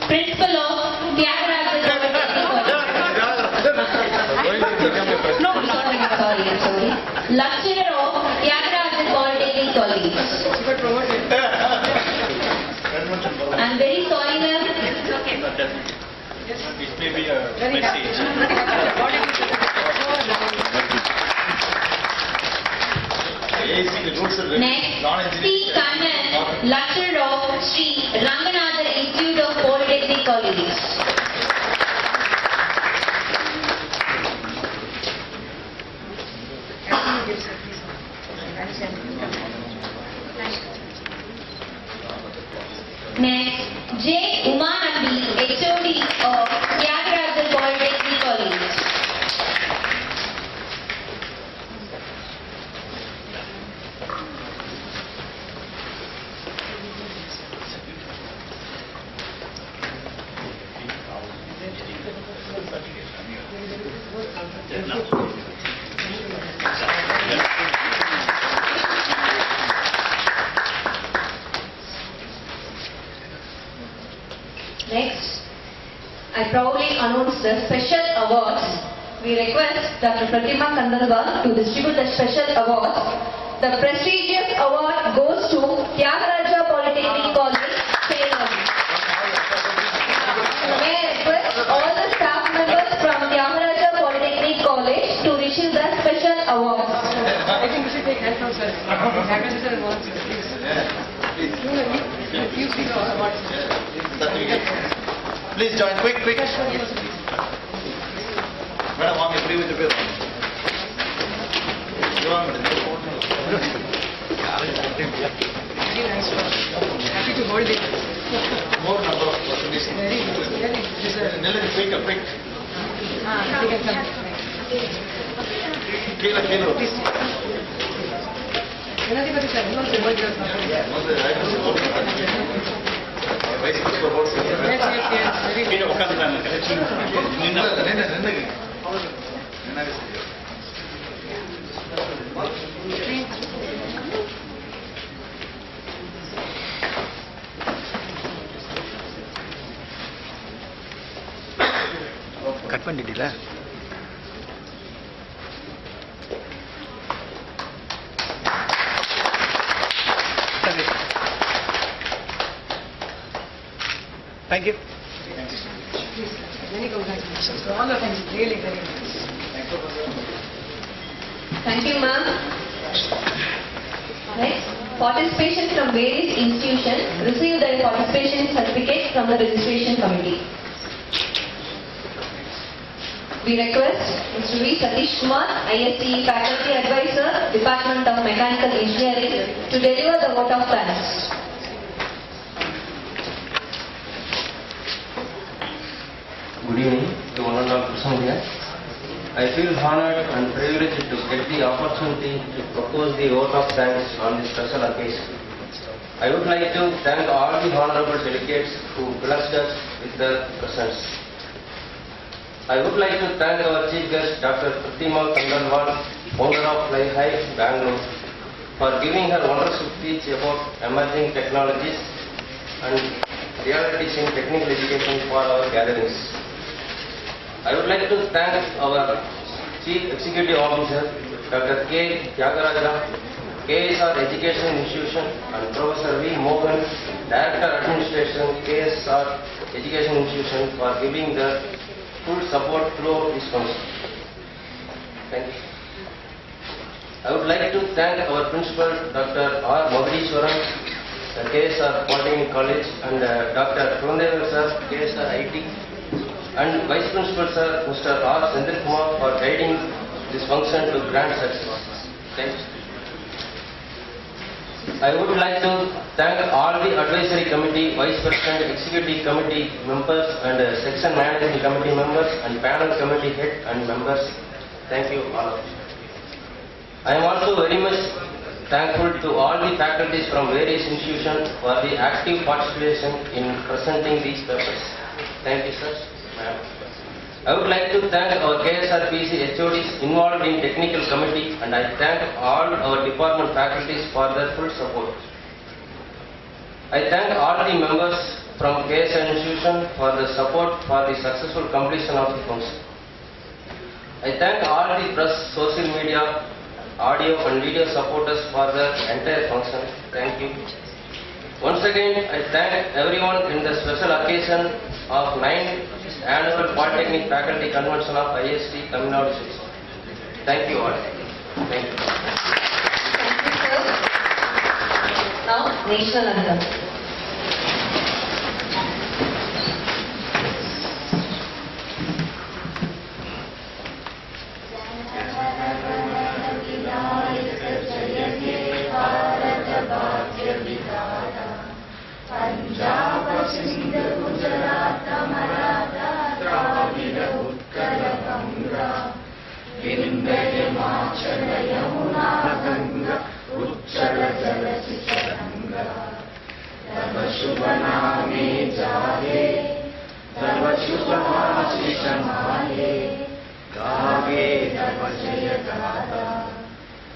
principal of Tyagaraja Polytechnic College. No, sorry. Lecturer of Tyagaraja Polytechnic College. I'm very sorry, ma'am. It may be a message. Next, C. Kannan, lecturer of Sri Ranganathan Institute of Polytechnic College. Next, J. Umanandi, HOD of Tyagaraja Polytechnic College. Next, I proudly announce the special awards. We request Dr. Pratima Kandalwa to distribute the special awards. The prestigious award goes to Tyagaraja Polytechnic College, Salem. May I request all the staff members from Tyagaraja Polytechnic College to receive the special awards. I think we should take help from sir. Jagadish sir wants to please. You see the awards. Please join, quick. Madam, I'm agree with the bill. Very nice one. Happy to hold it. More number of percentages. Very deserved. Quick. Take it some. Please. Ganadipati sir, you want to hold your company? Yes. Very good. Cut பண்ணிட்டீங்களா? Thank you. Many congratulations for all of them. Really very nice. Thank you, ma'am. Next, participation from various institutions receive their participation certificate from the registration committee. We request Mr. V. Satish Kumar, ISE Faculty Advisor, Department of Mechanical Engineering, to deliver the vote of thanks. Good evening to one and all present here. I feel honored and privileged to get the opportunity to propose the vote of thanks on this special occasion. I would like to thank all the honorable delegates who blessed us with their presence. I would like to thank our chief guest, Dr. Pratima Kandalwa, founder of Fly High, Bangalore, for giving her wonderful speech about emerging technologies and realities in technical education for our gatherings. I would like to thank our Chief Executive Officer, Dr. K. Tyagaraja, KSR Education Institution, and Professor V. Mohan, Director Administration, KSR Education Institution, for giving the full support throughout this function. Thank you. I would like to thank our Principal, Dr. R. Magadishwaran, KSR Polytechnic College, and Dr. Kulandevan Sir, KSR IT, and Vice Principal Sir, Mr. R. Sendil Kumar, for guiding this function to grand success. Thank you. I would like to thank all the advisory committee, vice president, executive committee members, and section managing committee members, and panel committee head and members. Thank you all of you. I am also very much thankful to all the faculties from various institutions for the active participation in presenting these papers. Thank you, sir. Ma'am. I would like to thank our KSRPC HODs involved in technical committee, and I thank all our department faculties for their full support. I thank all the members from KSR institution for the support for the successful completion of the function. I thank all the press, social media, audio and video supporters for the entire function. Thank you. Once again, I thank everyone in the special occasion of 9th Annual Polytechnic Faculty Convention of IST Tamil Nadu section. Thank you all. Thank you. Thank you, sir. Now, national anthem.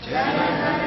Jana